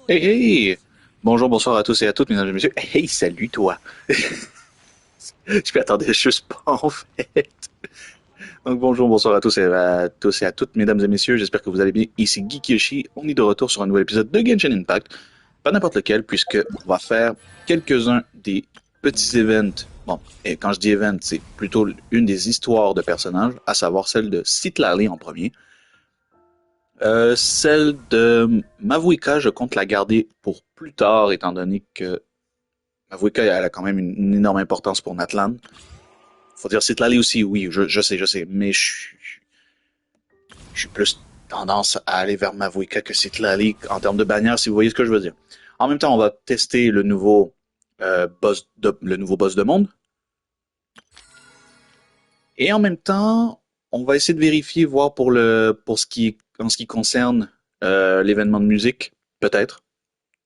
Hey, hey! Bonjour, bonsoir à tous et à toutes, mesdames et messieurs. Hey, salut toi! Je m'y attendais juste pas, en fait. Donc, bonjour, bonsoir à tous et à toutes, mesdames et messieurs. J'espère que vous allez bien. Ici GeekYoshii. On est de retour sur un nouvel épisode de Genshin Impact. Pas n'importe lequel, puisque on va faire quelques-uns des petits events. Bon, et quand je dis event, c'est plutôt une des histoires de personnages, à savoir celle de Citlali en premier. Celle de Mavuika, je compte la garder pour plus tard, étant donné que Mavuika, elle a quand même une énorme importance pour Natlan. Faut dire Citlali aussi, oui, je sais, mais je suis plus tendance à aller vers Mavuika que Citlali en termes de bannière, si vous voyez ce que je veux dire. En même temps, on va tester le nouveau boss de monde, et en même temps, on va essayer de vérifier, voir en ce qui concerne l'événement de musique, peut-être.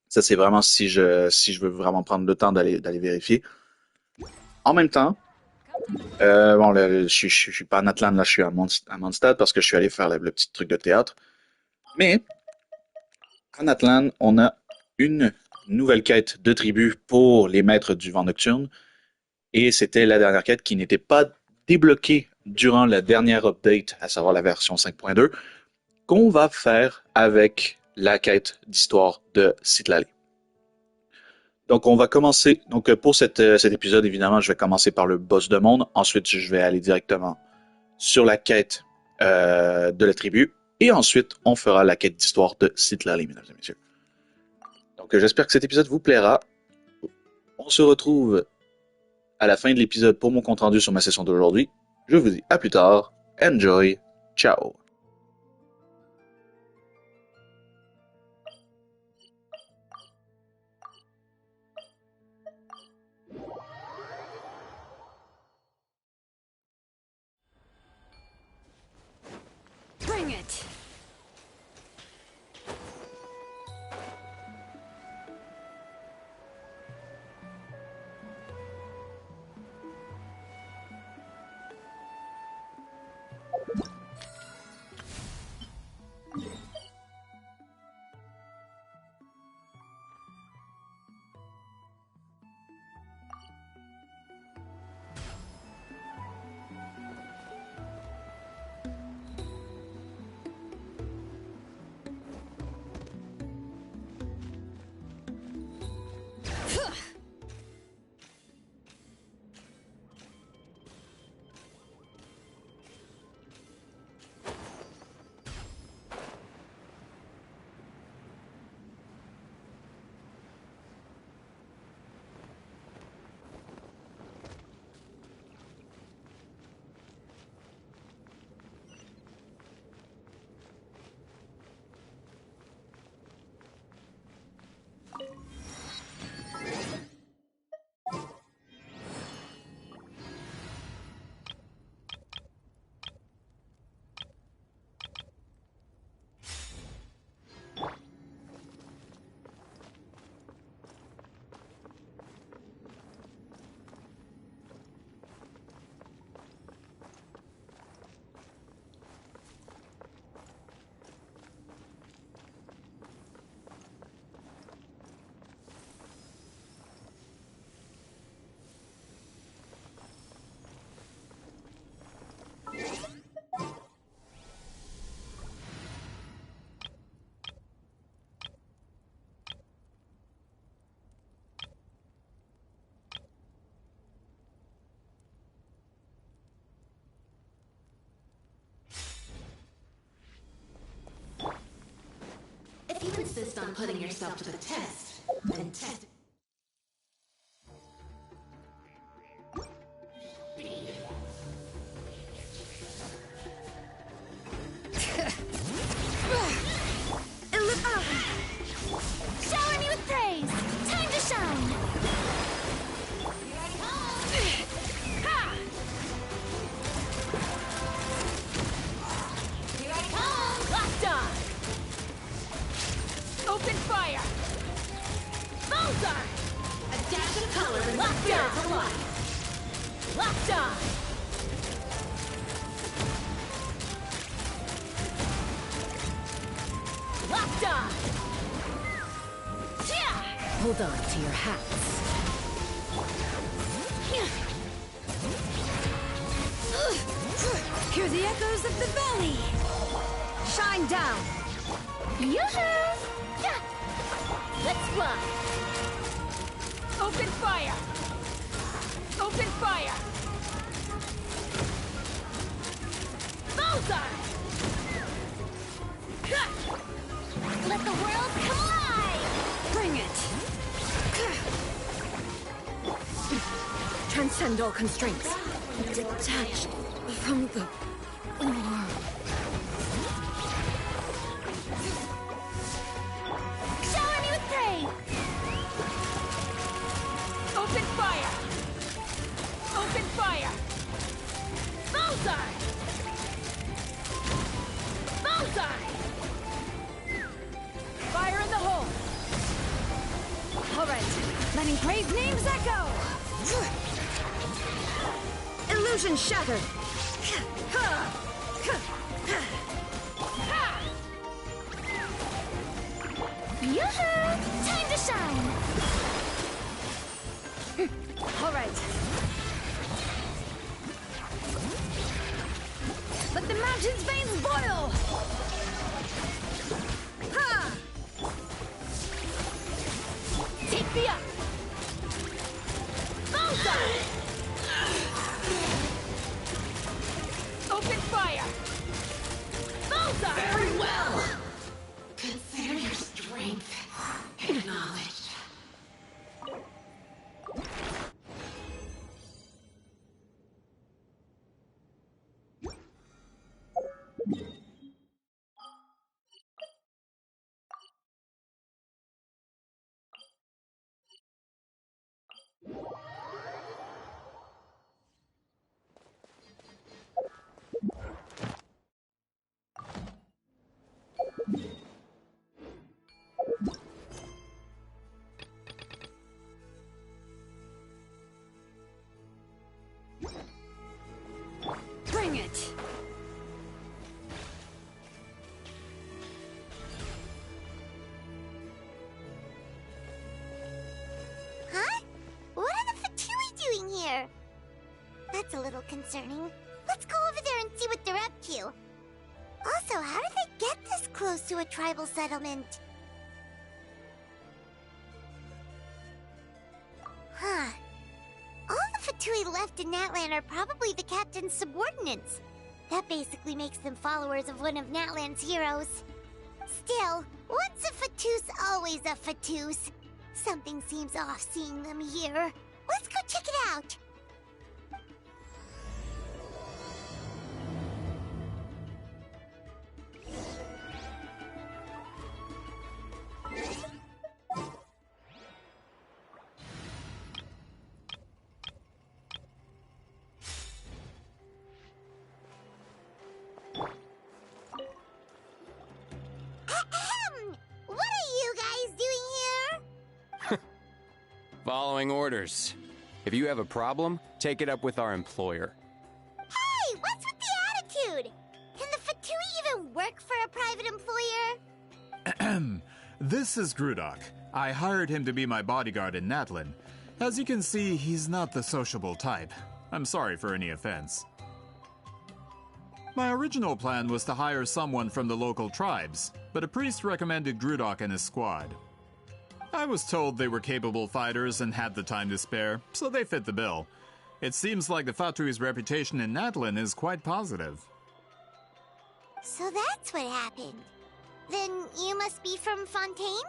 Ça, c'est vraiment si je veux vraiment prendre le temps d'aller vérifier. En même temps, bon, là, je suis pas en Atlante, là, je suis à Mondstadt parce que je suis allé faire le petit truc de théâtre. Mais, en Atlante, on a une nouvelle quête de tribu pour les maîtres du vent nocturne. Et c'était la dernière quête qui n'était pas débloquée durant la dernière update, à savoir la version 5.2, qu'on va faire avec la quête d'histoire de Citlali. Donc, on va commencer. Donc, pour cet épisode, évidemment, je vais commencer par le boss de monde. Ensuite, je vais aller directement sur la quête de la tribu. Et ensuite, on fera la quête d'histoire de Citlali, mesdames et messieurs. Donc, j'espère que cet épisode vous plaira. On se retrouve à la fin de l'épisode pour mon compte rendu sur ma session d'aujourd'hui. Je vous dis à plus tard. Enjoy. Ciao. Bring it! If you insist on putting yourself to the test, then test it. Shower me with praise! Time to shine! Ha! Here I come! Locked on! Open fire! Bullseye! A dash of color and Locked spirit on! to life. Locked on! Locked on! Hold on to your hats. Hear the echoes of the valley. Shine down. Yoo-hoo! Yeah. Let's fly. Open fire. Open fire. Bullseye! Let the world collide! Bring it. Transcend all constraints. Detached from the world. Shower me with praise! Open fire. Open fire. Bullseye! Bullseye! Fire in the hole. All right. Letting praise names echo. Illusion shattered. Yoo-hoo! Time to shine! All right. Let the mountain's veins boil. Ha! Take me up! Bullseye! Open fire. Bullseye! Very well. Consider your strength acknowledged. Bring it. Huh? What are the FEU doing here? That's a little concerning. Let's go over there and see what they're up to. Also, how did they get this close to a tribal settlement? Huh. All the FEU left in Natlan are probably the captain's subordinates. That basically makes them followers of one of Natlan's heroes. Still, once a FEU's always a FEU's. Something seems off seeing them here. Let's go check it out. Ahem! What are you guys doing here? Following orders. If you have a problem, take it up with our employer. Hey, what's with the attitude? Can the FEU even work for a private employer? This is Grudok. I hired him to be my bodyguard in Natlan. As you can see, he's not the sociable type. I'm sorry for any offense. My original plan was to hire someone from the local tribes, but a priest recommended Grudok and his squad. I was told they were capable fighters and had the time to spare, so they fit the bill. It seems like the FEU's reputation in Natlan is quite positive. So that's what happened. Then you must be from Fontaine?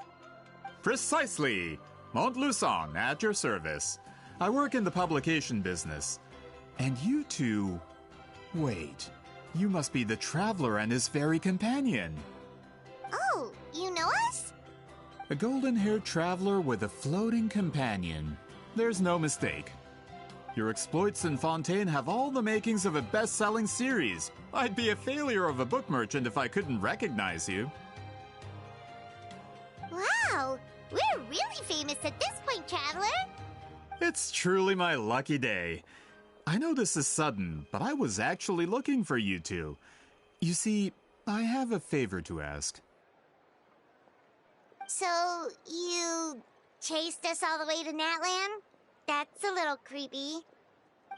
Precisely! Montluçon, at your service. I work in the publication business. And you two... Wait, you must be the traveler and his fairy companion. Oh, you know us? A golden-haired traveler with a floating companion. There's no mistake. Your exploits in Fontaine have all the makings of a best-selling series. I'd be a failure of a book merchant if I couldn't recognize you. Wow, we're really famous at this point, traveler. It's truly my lucky day. I know this is sudden, but I was actually looking for you two. You see, I have a favor to ask. So, you Chased us all the way to Natlan? That's a little creepy.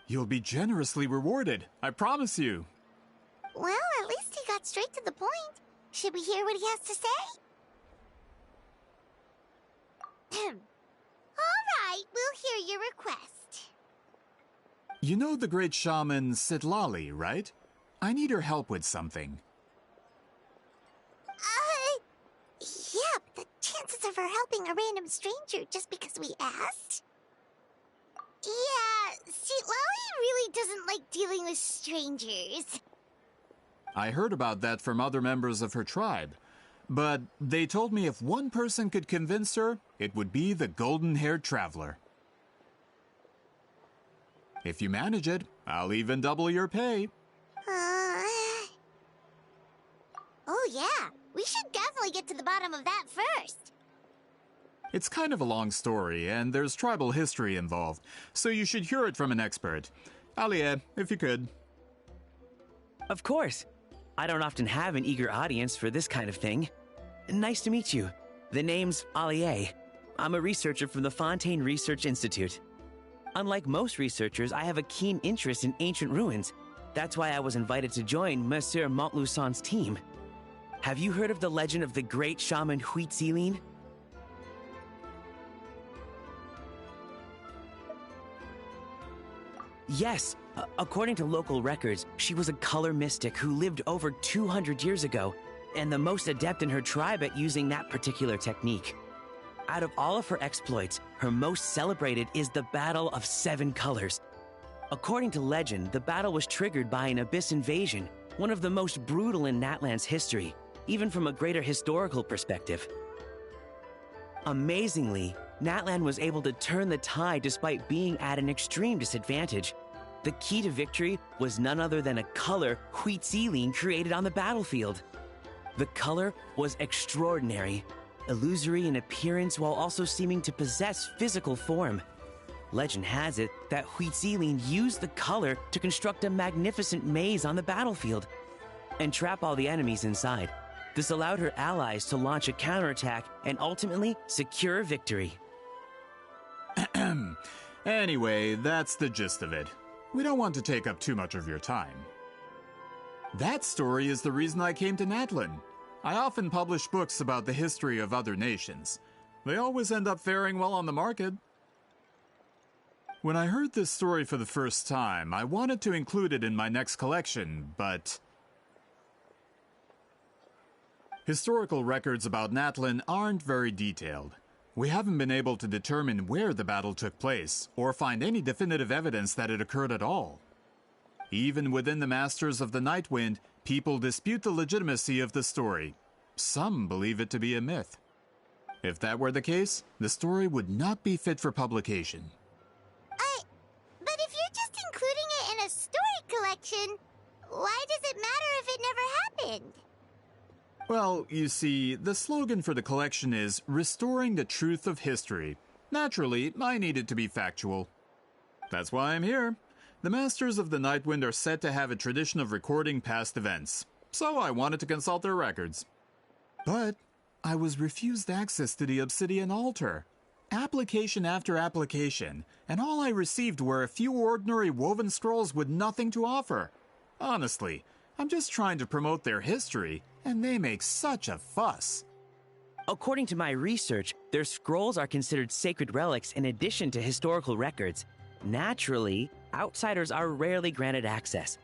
You'll be generously rewarded, I promise you. Well, at least he got straight to the point. Should we hear what he has to say? All right, we'll hear your request. You know the great shaman Sitlali, right? I need her help with something. Yeah, but the chances of her helping a random stranger just because we asked? Yeah, see, Lolly really doesn't like dealing with strangers. I heard about that from other members of her tribe. But they told me if one person could convince her, it would be the golden-haired traveler. If you manage it, I'll even double your pay. Oh yeah, we should definitely get to the bottom of that first. It's kind of a long story, and there's tribal history involved, so you should hear it from an expert. Alie, if you could. Of course. I don't often have an eager audience for this kind of thing. Nice to meet you. The name's Alie. I'm a researcher from the Fontaine Research Institute. Unlike most researchers, I have a keen interest in ancient ruins. That's why I was invited to join Monsieur Montluçon's team. Have you heard of the legend of the great shaman Huitzilin? Yes, according to local records, she was a color mystic who lived over 200 years ago, and the most adept in her tribe at using that particular technique. Out of all of her exploits, her most celebrated is the Battle of Seven Colors. According to legend, the battle was triggered by an abyss invasion, one of the most brutal in Natlan's history, even from a greater historical perspective. Amazingly, Natlan was able to turn the tide despite being at an extreme disadvantage. The key to victory was none other than a color Huitzilin created on the battlefield. The color was extraordinary, illusory in appearance while also seeming to possess physical form. Legend has it that Huitzilin used the color to construct a magnificent maze on the battlefield and trap all the enemies inside. This allowed her allies to launch a counterattack and ultimately secure victory. Anyway, that's the gist of it. We don't want to take up too much of your time. That story is the reason I came to Natlan. I often publish books about the history of other nations. They always end up faring well on the market. When I heard this story for the first time, I wanted to include it in my next collection, but historical records about Natlan aren't very detailed. We haven't been able to determine where the battle took place, or find any definitive evidence that it occurred at all. Even within the Masters of the Nightwind, people dispute the legitimacy of the story. Some believe it to be a myth. If that were the case, the story would not be fit for publication. But if you're just including it in a story collection, why does it matter if it never happened? Well, you see, the slogan for the collection is Restoring the Truth of History. Naturally, I need it to be factual. That's why I'm here. The Masters of the Nightwind are said to have a tradition of recording past events, so I wanted to consult their records. But I was refused access to the Obsidian Altar. Application after application, and all I received were a few ordinary woven scrolls with nothing to offer. Honestly, I'm just trying to promote their history, and they make such a fuss. According to my research, their scrolls are considered sacred relics in addition to historical records. Naturally, outsiders are rarely granted access.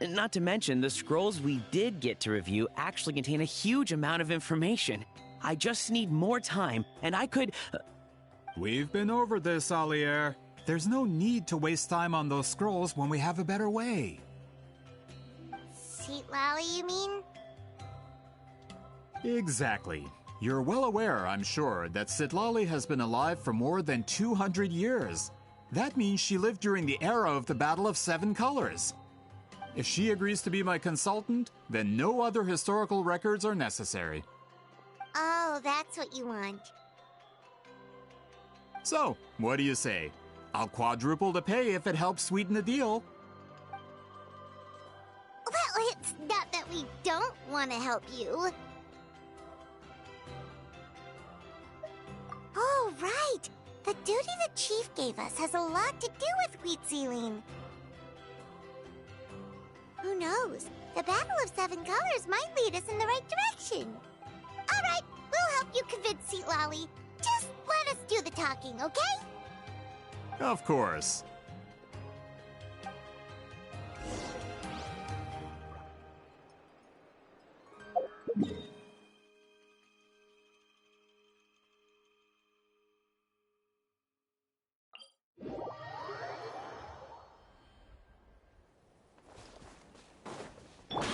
Not to mention, the scrolls we did get to review actually contain a huge amount of information. I just need more time, and I could... We've been over this, Alier. There's no need to waste time on those scrolls when we have a better way. Seat Lally, you mean? Exactly. You're well aware, I'm sure, that Sitlali has been alive for more than 200 years. That means she lived during the era of the Battle of Seven Colors. If she agrees to be my consultant, then no other historical records are necessary. Oh, that's what you want. So, what do you say? I'll quadruple the pay if it helps sweeten the deal. Well, it's not that we don't want to help you. Oh, right! The duty the chief gave us has a lot to do with Wheat Sealing. Who knows? The Battle of Seven Colors might lead us in the right direction. Alright, we'll help you convince Seat Lolly. Just let us do the talking, okay? Of course.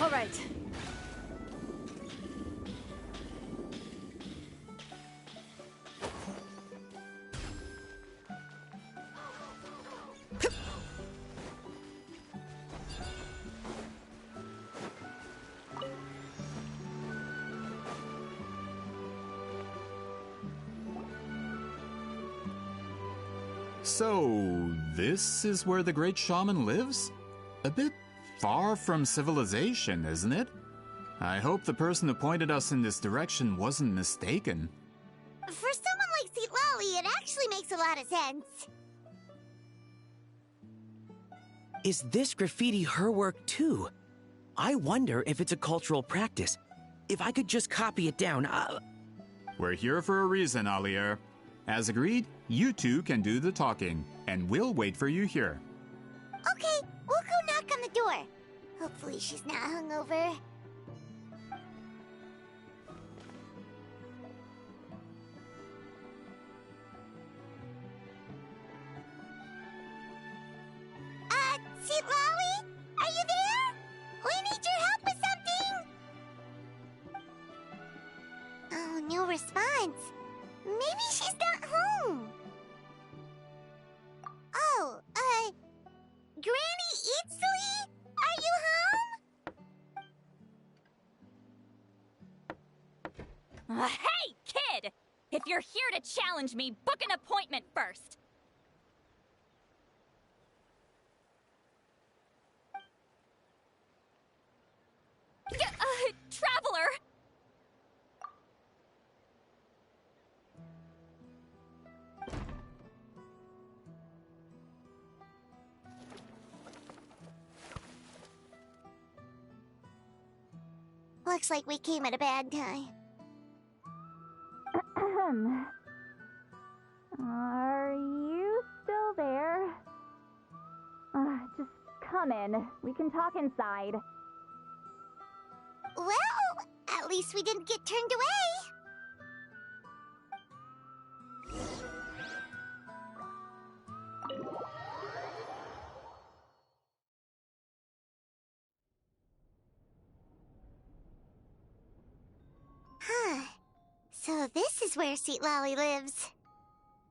All right. So, this is where the great shaman lives? A bit far from civilization, isn't it? I hope the person who pointed us in this direction wasn't mistaken. For someone like Seat Lolly, it actually makes a lot of sense. Is this graffiti her work too? I wonder if it's a cultural practice. If I could just copy it down, We're here for a reason, Alier. As agreed, you two can do the talking, and we'll wait for you here. Okay, we'll go knock on the door. Hopefully she's not hungover. Seat Lolly? Are you there? We need your help with something! Oh, no response. Maybe she's not home. Oh, Granny Eatsley? Are you home? Hey, kid! If you're here to challenge me, book an appointment first. Traveler! Looks like we came at a bad time. Are you still there? Just come in. We can talk inside. Well, at least we didn't get turned away. Huh. So this is where Seat Lolly lives.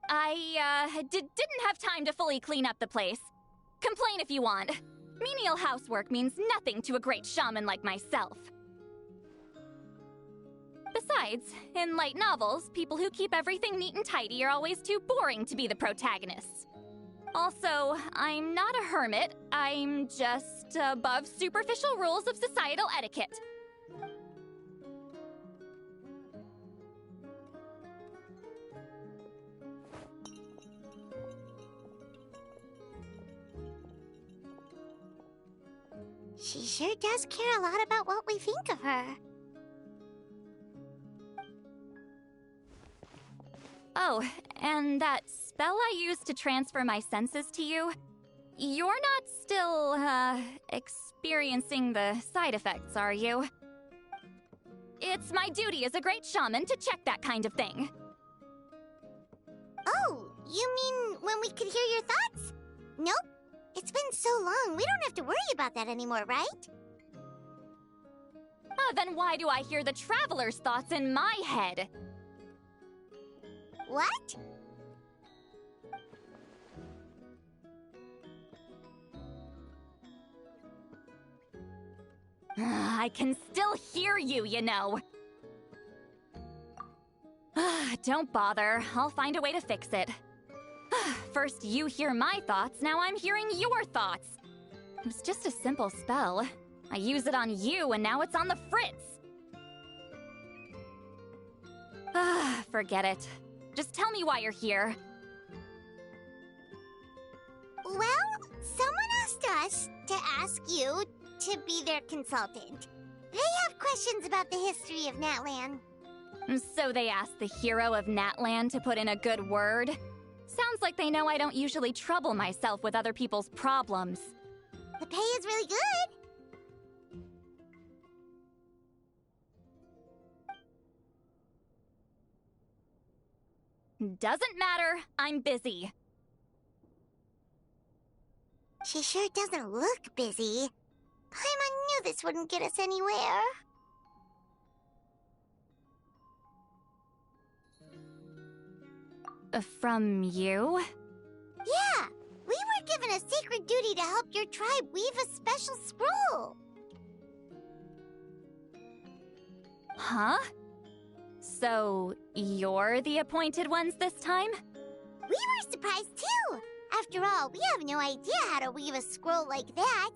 I, didn't have time to fully clean up the place. Complain if you want. Menial housework means nothing to a great shaman like myself. Besides, in light novels, people who keep everything neat and tidy are always too boring to be the protagonists. Also, I'm not a hermit. I'm just above superficial rules of societal etiquette. She sure does care a lot about what we think of her. Oh, and that spell I used to transfer my senses to you, you're not still, experiencing the side effects, are you? It's my duty as a great shaman to check that kind of thing. Oh, you mean when we could hear your thoughts? Nope. It's been so long, we don't have to worry about that anymore, right? Then why do I hear the traveler's thoughts in my head? What? I can still hear you, you know. Don't bother. I'll find a way to fix it. First you hear my thoughts, now I'm hearing your thoughts. It was just a simple spell. I use it on you, and now it's on the Fritz. Forget it. Just tell me why you're here. Well, someone asked us to ask you to be their consultant. They have questions about the history of Natlan. So they asked the hero of Natlan to put in a good word? Sounds like they know I don't usually trouble myself with other people's problems. The pay is really good. Doesn't matter. I'm busy. She sure doesn't look busy. Paimon knew this wouldn't get us anywhere. From you? Yeah, we were given a sacred duty to help your tribe weave a special scroll. Huh? So, you're the appointed ones this time? We were surprised too. After all, we have no idea how to weave a scroll like that.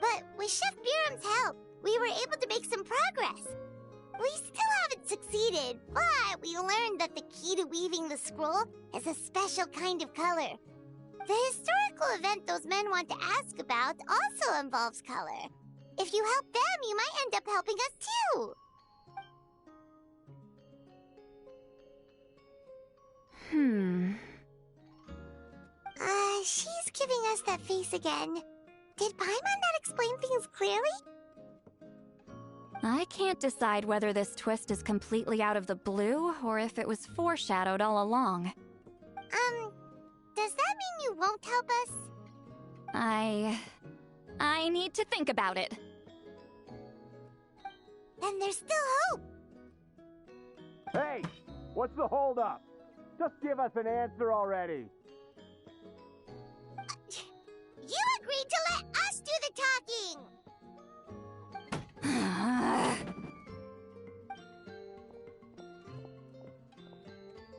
But with Chef Biram's help, we were able to make some progress. We still haven't succeeded, but we learned that the key to weaving the scroll is a special kind of color. The historical event those men want to ask about also involves color. If you help them, you might end up helping us too. She's giving us that face again. Did Paimon not explain things clearly? I can't decide whether this twist is completely out of the blue or if it was foreshadowed all along. Does that mean you won't help us? I need to think about it. Then there's still hope. Hey, what's the holdup? Just give us an answer already. You agreed to let us do the talking!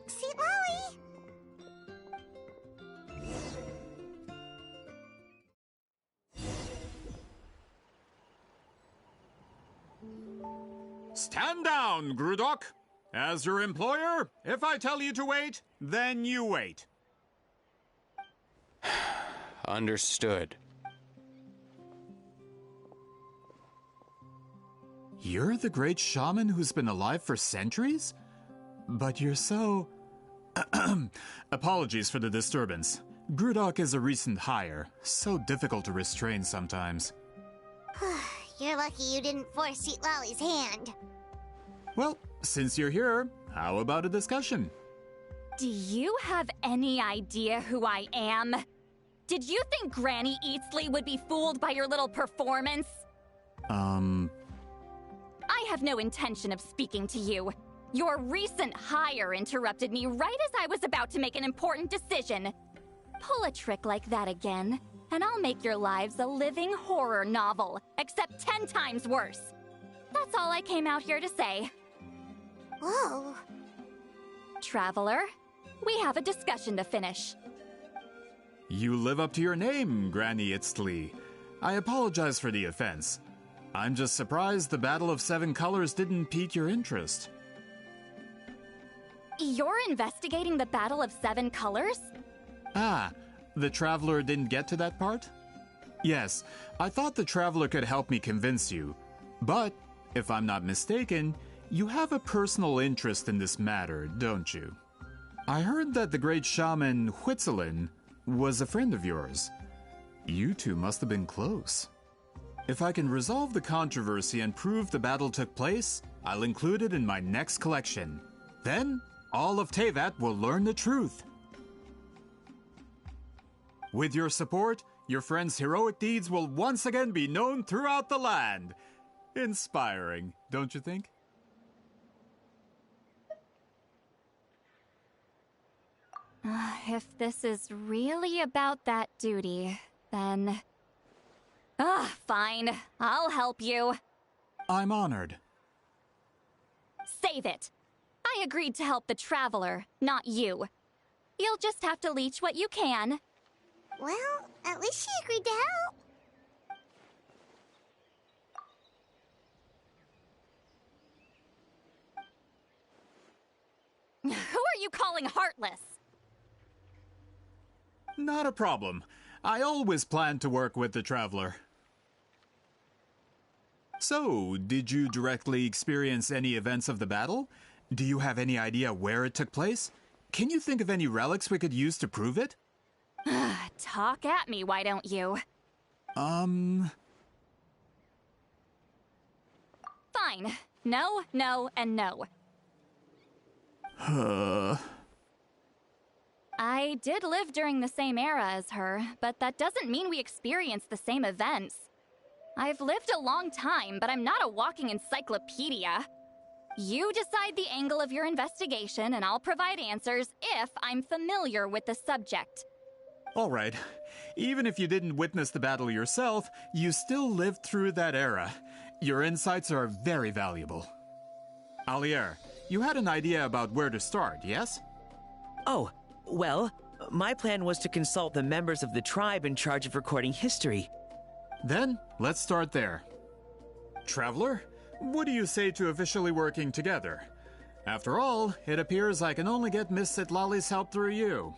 Sweet Lolly! Stand down, Grudok. As your employer, if I tell you to wait, then you wait. Understood. You're the great shaman who's been alive for centuries? But you're so... Apologies for the disturbance. Grudok is a recent hire, so difficult to restrain sometimes. You're lucky you didn't force Sweet Lolly's hand. Well, since you're here, how about a discussion? Do you have any idea who I am? Did you think Granny Eatsley would be fooled by your little performance? I have no intention of speaking to you. Your recent hire interrupted me right as I was about to make an important decision. Pull a trick like that again, and I'll make your lives a living horror novel, except 10 times worse. That's all I came out here to say. Whoa. Traveler, we have a discussion to finish. You live up to your name, Granny Itztli. I apologize for the offense. I'm just surprised the Battle of Seven Colors didn't pique your interest. You're investigating the Battle of Seven Colors? Ah, the Traveler didn't get to that part? Yes, I thought the Traveler could help me convince you. But, if I'm not mistaken, you have a personal interest in this matter, don't you? I heard that the great shaman Huitzilin was a friend of yours. You two must have been close. If I can resolve the controversy and prove the battle took place, I'll include it in my next collection. Then, all of Teyvat will learn the truth. With your support, your friend's heroic deeds will once again be known throughout the land. Inspiring, don't you think? If this is really about that duty, then... fine. I'll help you. I'm honored. Save it. I agreed to help the Traveler, not you. You'll just have to leech what you can. Well, at least she agreed to help. Who are you calling heartless? Not a problem. I always plan to work with the Traveler. So, did you directly experience any events of the battle? Do you have any idea where it took place? Can you think of any relics we could use to prove it? Talk at me, why don't you? Fine. No, no, and no. I did live during the same era as her, but that doesn't mean we experienced the same events. I've lived a long time, but I'm not a walking encyclopedia. You decide the angle of your investigation, and I'll provide answers if I'm familiar with the subject. All right. Even if you didn't witness the battle yourself, you still lived through that era. Your insights are very valuable. Alier, you had an idea about where to start, yes? Oh, well, my plan was to consult the members of the tribe in charge of recording history. Then, let's start there. Traveler, what do you say to officially working together? After all, it appears I can only get Miss Citlali's help through you.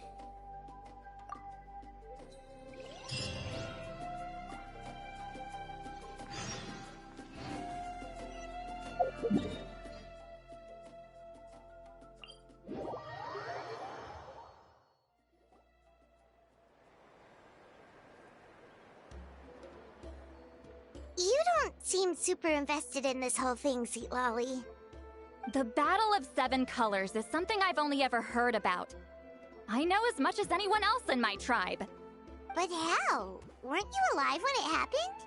You don't seem super invested in this whole thing, Citlali. The Battle of Seven Colors is something I've only ever heard about. I know as much as anyone else in my tribe. But how? Weren't you alive when it happened?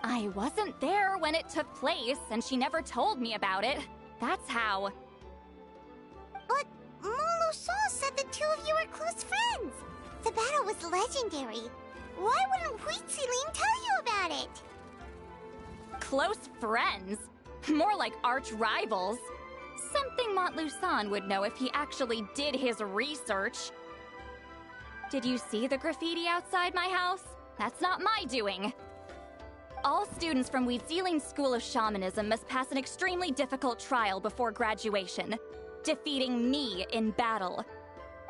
I wasn't there when it took place, and she never told me about it. That's how. But Molu Sol said the two of you were close friends. The battle was legendary. Why wouldn't Huitziling tell you about it? Close friends? More like arch rivals. Something Montluçon would know if he actually did his research. Did you see the graffiti outside my house? That's not my doing. All students from Weirdo School of Shamanism must pass an extremely difficult trial before graduation, defeating me in battle.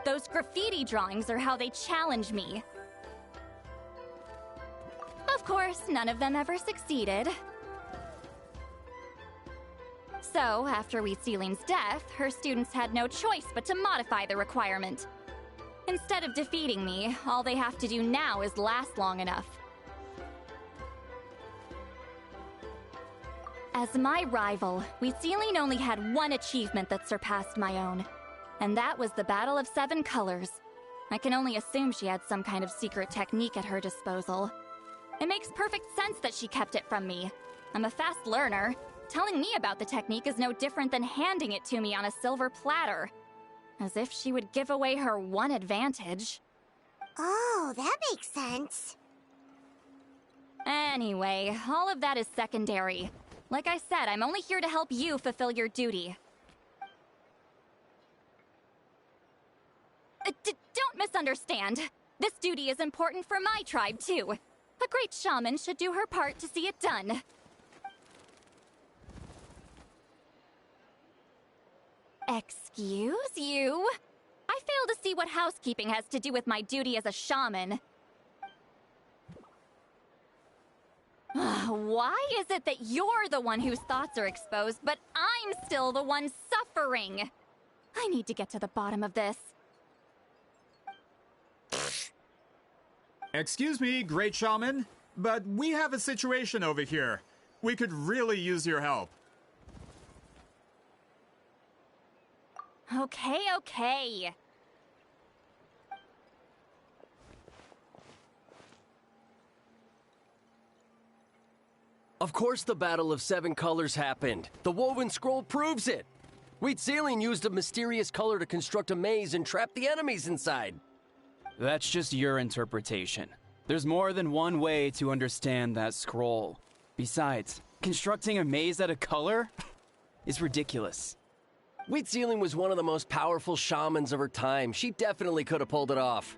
Those graffiti drawings are how they challenge me. Of course, none of them ever succeeded. So, after Weirdo's death, her students had no choice but to modify the requirement. Instead of defeating me, all they have to do now is last long enough. As my rival, Weirdo only had one achievement that surpassed my own, and that was the Battle of Seven Colors. I can only assume she had some kind of secret technique at her disposal. It makes perfect sense that she kept it from me. I'm a fast learner. Telling me about the technique is no different than handing it to me on a silver platter. As if she would give away her one advantage. Oh, that makes sense. Anyway, all of that is secondary. Like I said, I'm only here to help you fulfill your duty. Don't misunderstand. This duty is important for my tribe, too. A great shaman should do her part to see it done. Excuse you? I fail to see what housekeeping has to do with my duty as a shaman. Why is it that you're the one whose thoughts are exposed, but I'm still the one suffering? I need to get to the bottom of this. Excuse me, great shaman, but we have a situation over here. We could really use your help. Okay. Of course the Battle of Seven Colors happened. The woven scroll proves it. Weirdo used a mysterious color to construct a maze and trap the enemies inside. That's just your interpretation. There's more than one way to understand that scroll. Besides, constructing a maze out of color is ridiculous. Weirdo was one of the most powerful shamans of her time. She definitely could have pulled it off.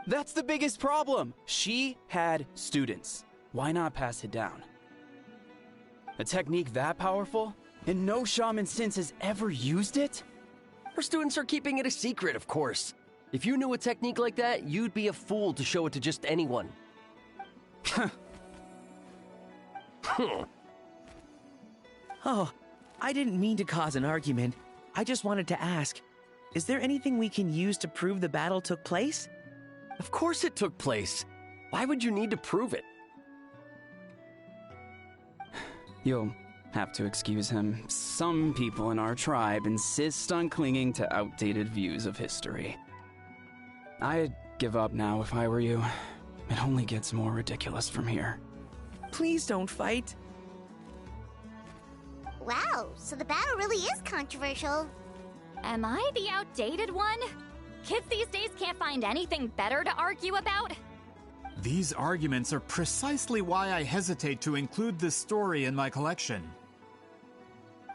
That's the biggest problem. She had students. Why not pass it down? A technique that powerful? And no shaman since has ever used it? Our students are keeping it a secret, of course. If you knew a technique like that, you'd be a fool to show it to just anyone. Oh, I didn't mean to cause an argument. I just wanted to ask, is there anything we can use to prove the battle took place? Of course it took place. Why would you need to prove it? You'll have to excuse him. Some people in our tribe insist on clinging to outdated views of history. I'd give up now if I were you. It only gets more ridiculous from here. Please don't fight. Wow, so the battle really is controversial. Am I the outdated one? Kids these days can't find anything better to argue about? These arguments are precisely why I hesitate to include this story in my collection.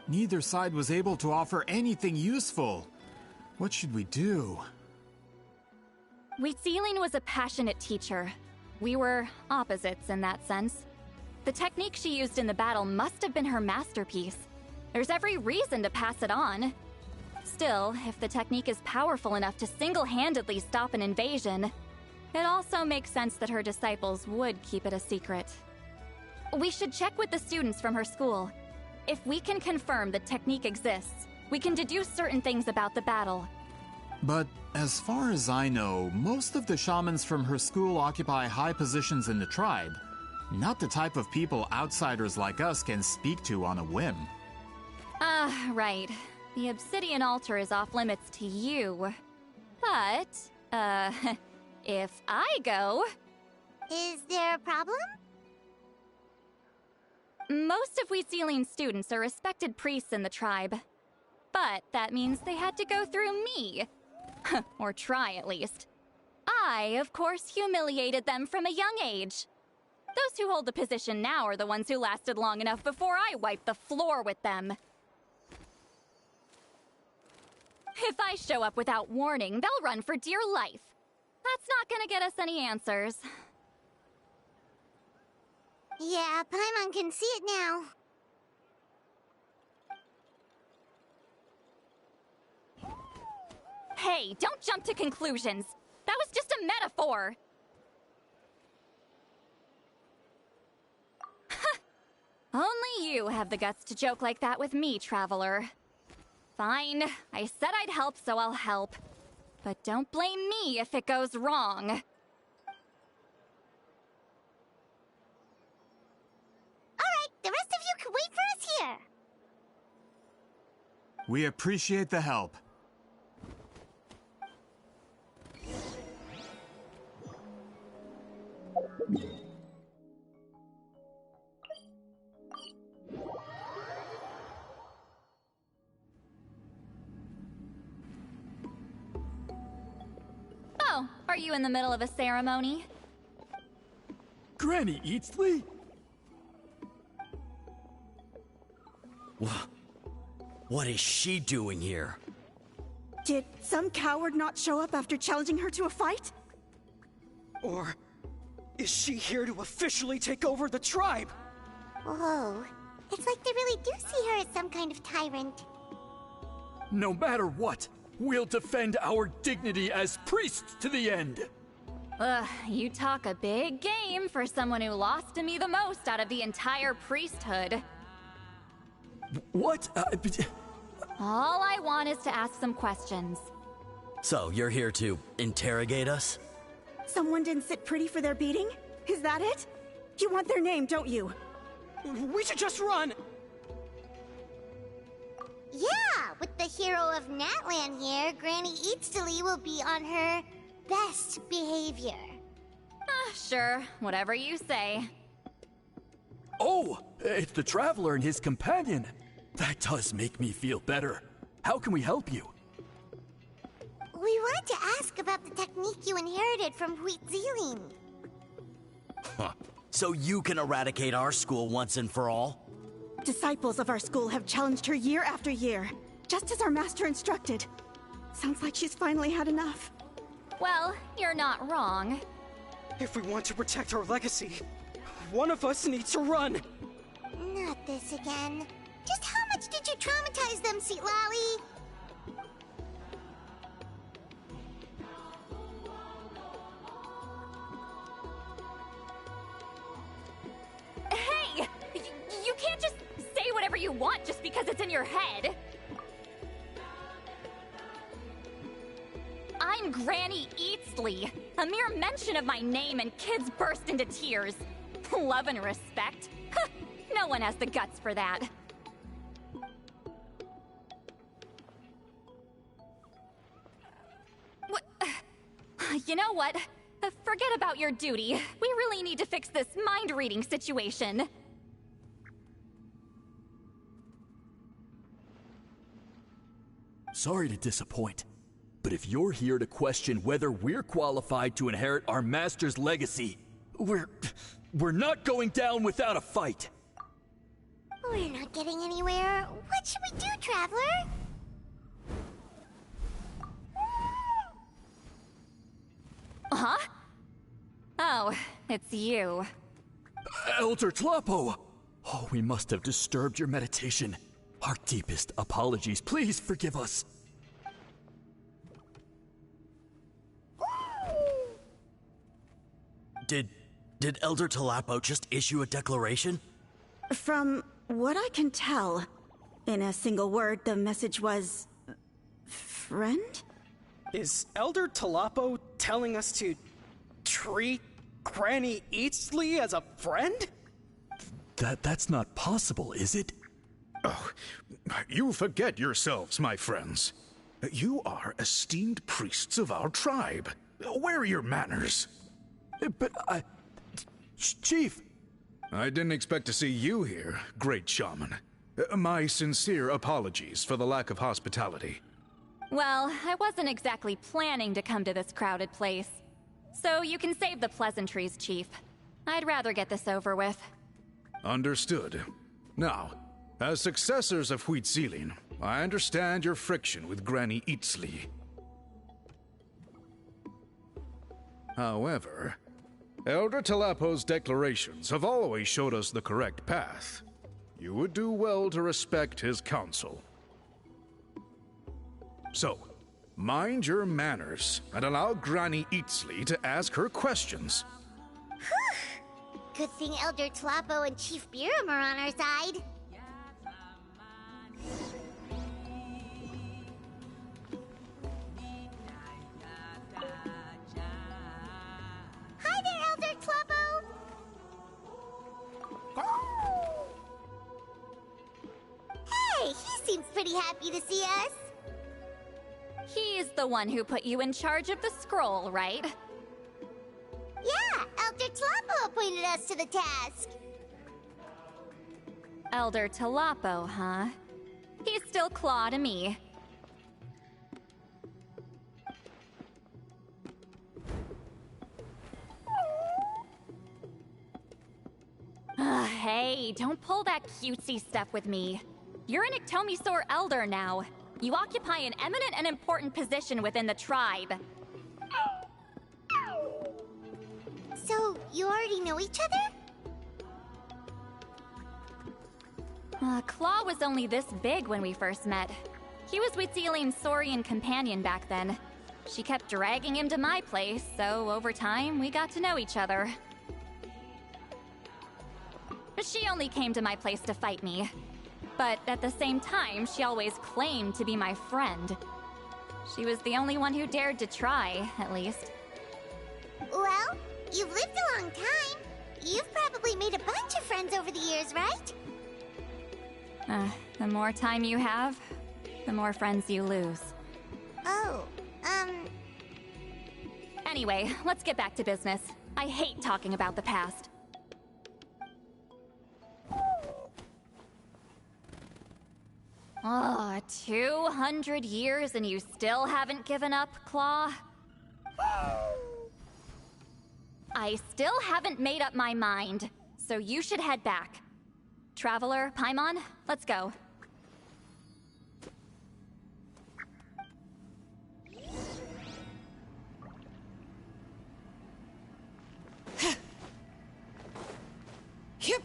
Neither side was able to offer anything useful. What should we do? Weirdo was a passionate teacher. We were opposites in that sense. The technique she used in the battle must have been her masterpiece. There's every reason to pass it on. Still, if the technique is powerful enough to single-handedly stop an invasion, it also makes sense that her disciples would keep it a secret. We should check with the students from her school. If we can confirm the technique exists, we can deduce certain things about the battle. But as far as I know, most of the shamans from her school occupy high positions in the tribe. Not the type of people outsiders like us can speak to on a whim. Right. The obsidian altar is off limits to you. But, if I go... Is there a problem? Most of Weirdo's students are respected priests in the tribe. But that means they had to go through me. Or try, at least. I, of course, humiliated them from a young age. Those who hold the position now are the ones who lasted long enough before I wiped the floor with them. If I show up without warning, they'll run for dear life. That's not gonna get us any answers. Yeah, Paimon can see it now. Hey, don't jump to conclusions. That was just a metaphor. Only you have the guts to joke like that with me, Traveler. Fine, I said I'd help, so I'll help. But don't blame me if it goes wrong. Alright, the rest of you can wait for us here. We appreciate the help. Oh, are you in the middle of a ceremony? Granny Eatsley? What is she doing here? Did some coward not show up after challenging her to a fight? Or is she here to officially take over the tribe? Whoa, it's like they really do see her as some kind of tyrant. No matter what, we'll defend our dignity as priests to the end. Ugh, you talk a big game for someone who lost to me the most out of the entire priesthood. What? All I want is to ask some questions. So, you're here to interrogate us? Someone didn't sit pretty for their beating? Is that it? You want their name, don't you? We should just run! Yeah, with the hero of Natlan here, Granny Eatsley will be on her best behavior. Sure, whatever you say. Oh, it's the Traveler and his companion. That does make me feel better. How can we help you? We wanted to ask about the technique you inherited from Weirdo. Huh. So you can eradicate our school once and for all? Disciples of our school have challenged her year after year, just as our master instructed. Sounds like she's finally had enough. Well, you're not wrong. If we want to protect our legacy, one of us needs to run. Not this again. Just how much did you traumatize them, Seatlally? in your head? I'm Granny Eatsley. A mere mention of my name and kids burst into tears. Love and respect? No one has the guts for that. You know what? Forget about your duty. We really need to fix this mind-reading situation. Sorry to disappoint, but if you're here to question whether we're qualified to inherit our master's legacy, we're not going down without a fight. We're not getting anywhere. What should we do, Traveler? Huh? Oh, it's you. Elder Tlapo! Oh, we must have disturbed your meditation. Our deepest apologies. Please forgive us. Did Elder Tlapo just issue a declaration? From what I can tell, in a single word, the message was... friend? Is Elder Tlapo telling us to treat Granny Eatsley as a friend? That's not possible, is it? Oh, you forget yourselves, my friends. You are esteemed priests of our tribe. Where are your manners? But Chief! I didn't expect to see you here, great shaman. My sincere apologies for the lack of hospitality. Well, I wasn't exactly planning to come to this crowded place. So you can save the pleasantries, Chief. I'd rather get this over with. Understood. Now, as successors of Huitzilin, I understand your friction with Granny Eatsley. However, Elder Tlapo's declarations have always showed us the correct path. You would do well to respect his counsel. So, mind your manners and allow Granny Eatsley to ask her questions. Good thing Elder Tlapo and Chief Biram are on our side. Hi there, Elder Tlapo! Hey, he seems pretty happy to see us. He's the one who put you in charge of the scroll, right? Yeah, Elder Tlapo appointed us to the task. Elder Tlapo, huh? He's still Claw to me. Hey, don't pull that cutesy stuff with me. You're an Iktomi-Sor Elder now. You occupy an eminent and important position within the tribe. So, you already know each other? Claw was only this big when we first met. He was Huitzilin's Saurian companion back then. She kept dragging him to my place, so over time, we got to know each other. She only came to my place to fight me. But at the same time, she always claimed to be my friend. She was the only one who dared to try, at least. Well, you've lived a long time. You've probably made a bunch of friends over the years, right? The more time you have, the more friends you lose. Oh, Anyway, let's get back to business. I hate talking about the past. Oh, 200 years and you still haven't given up, Claw? I still haven't made up my mind, so you should head back. Traveler, Paimon, let's go. Yep.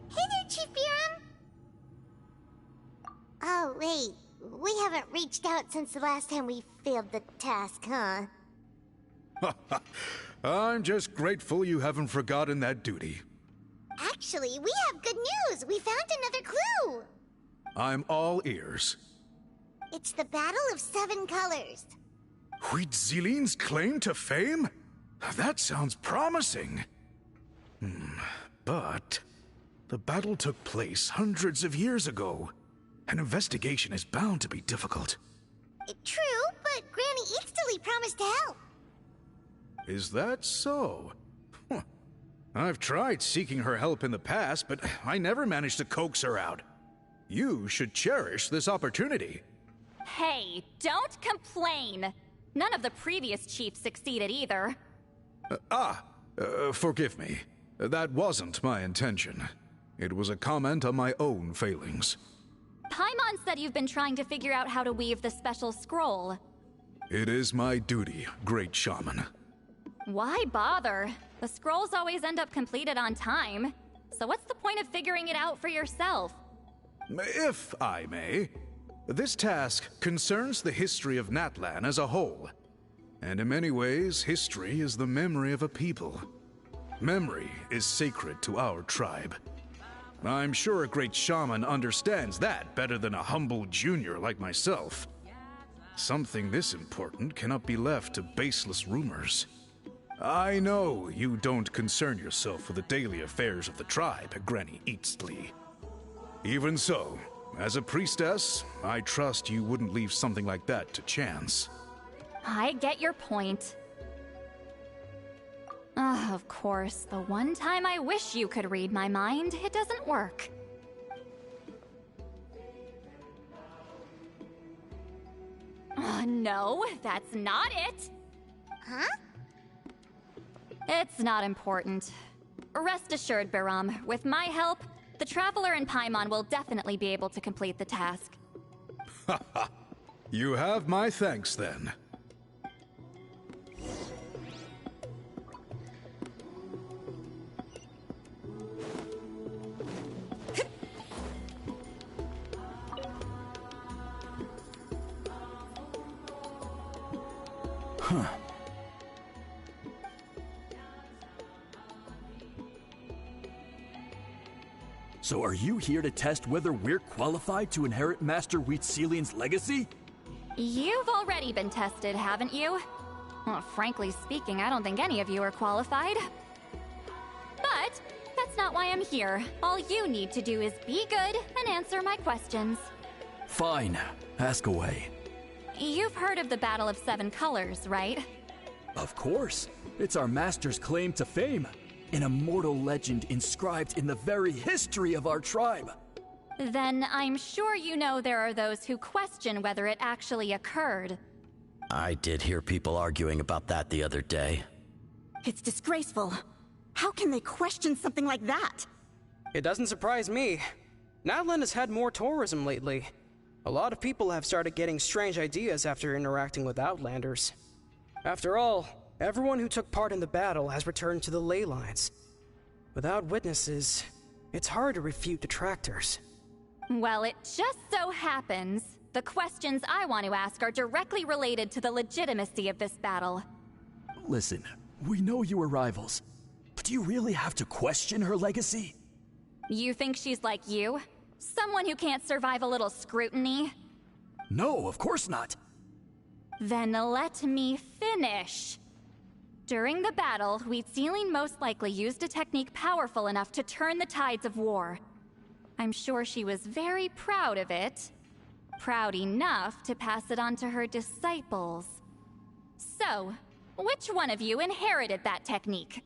Hey there, Chief Biram! Oh, wait. We haven't reached out since the last time we failed the task, huh? I'm just grateful you haven't forgotten that duty. Actually, we have good news! We found another clue! I'm all ears. It's the Battle of 7 Colors. Huitziline's claim to fame? That sounds promising. But the battle took place hundreds of years ago. An investigation is bound to be difficult. True, but Granny Eatsterly promised to help. Is that so? Huh. I've tried seeking her help in the past, but I never managed to coax her out. You should cherish this opportunity. Hey, don't complain! None of the previous chiefs succeeded either. Forgive me. That wasn't my intention. It was a comment on my own failings. Paimon said you've been trying to figure out how to weave the special scroll. It is my duty, great shaman. Why bother? The scrolls always end up completed on time. So what's the point of figuring it out for yourself? If I may, this task concerns the history of Natlan as a whole. And in many ways, history is the memory of a people. Memory is sacred to our tribe. I'm sure a great shaman understands that better than a humble junior like myself. Something this important cannot be left to baseless rumors. I know you don't concern yourself with the daily affairs of the tribe, Granny Eatsterly. Even so, as a priestess, I trust you wouldn't leave something like that to chance. I get your point. Of course, the one time I wish you could read my mind, it doesn't work. No, that's not it! Huh? It's not important. Rest assured, Biram, with my help, the Traveler and Paimon will definitely be able to complete the task. Haha. You have my thanks then. Huh. So are you here to test whether we're qualified to inherit Master Huitziline's legacy? You've already been tested, haven't you? Well, frankly speaking, I don't think any of you are qualified. But that's not why I'm here. All you need to do is be good and answer my questions. Fine. Ask away. You've heard of the Battle of 7 Colors, right? Of course. It's our master's claim to fame. An immortal legend inscribed in the very history of our tribe. Then I'm sure you know there are those who question whether it actually occurred. I did hear people arguing about that the other day. It's disgraceful. How can they question something like that? It doesn't surprise me. Natlan has had more tourism lately. A lot of people have started getting strange ideas after interacting with Outlanders. After all, everyone who took part in the battle has returned to the ley lines. Without witnesses, it's hard to refute detractors. Well, it just so happens the questions I want to ask are directly related to the legitimacy of this battle. Listen, we know you were rivals, but do you really have to question her legacy? You think she's like you? Someone who can't survive a little scrutiny? No, of course not. Then let me finish. During the battle, Huitziline most likely used a technique powerful enough to turn the tides of war. I'm sure she was very proud of it. Proud enough to pass it on to her disciples. So, which one of you inherited that technique?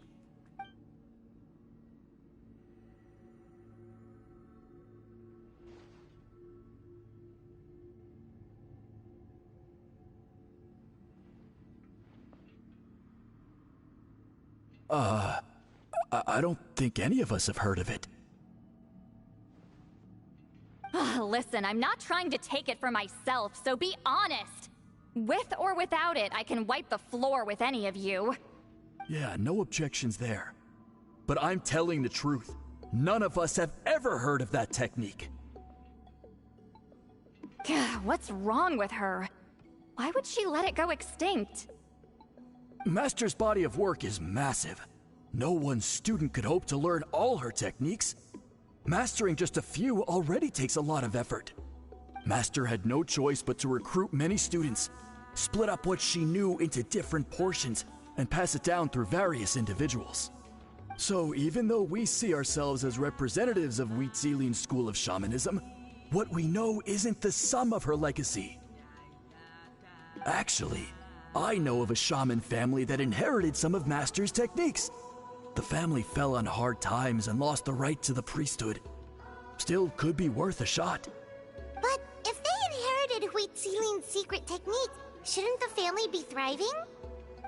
I don't think any of us have heard of it. Listen, I'm not trying to take it for myself, so be honest. With or without it, I can wipe the floor with any of you. Yeah, no objections there. But I'm telling the truth. None of us have ever heard of that technique. What's wrong with her? Why would she let it go extinct? Master's body of work is massive. No one student could hope to learn all her techniques. Mastering just a few already takes a lot of effort. Master had no choice but to recruit many students, split up what she knew into different portions, and pass it down through various individuals. So even though we see ourselves as representatives of Wheatzilian's school of shamanism, what we know isn't the sum of her legacy. Actually, I know of a shaman family that inherited some of Master's techniques. The family fell on hard times and lost the right to the priesthood. Still could be worth a shot. But if they inherited Wheatzilian's secret technique, shouldn't the family be thriving?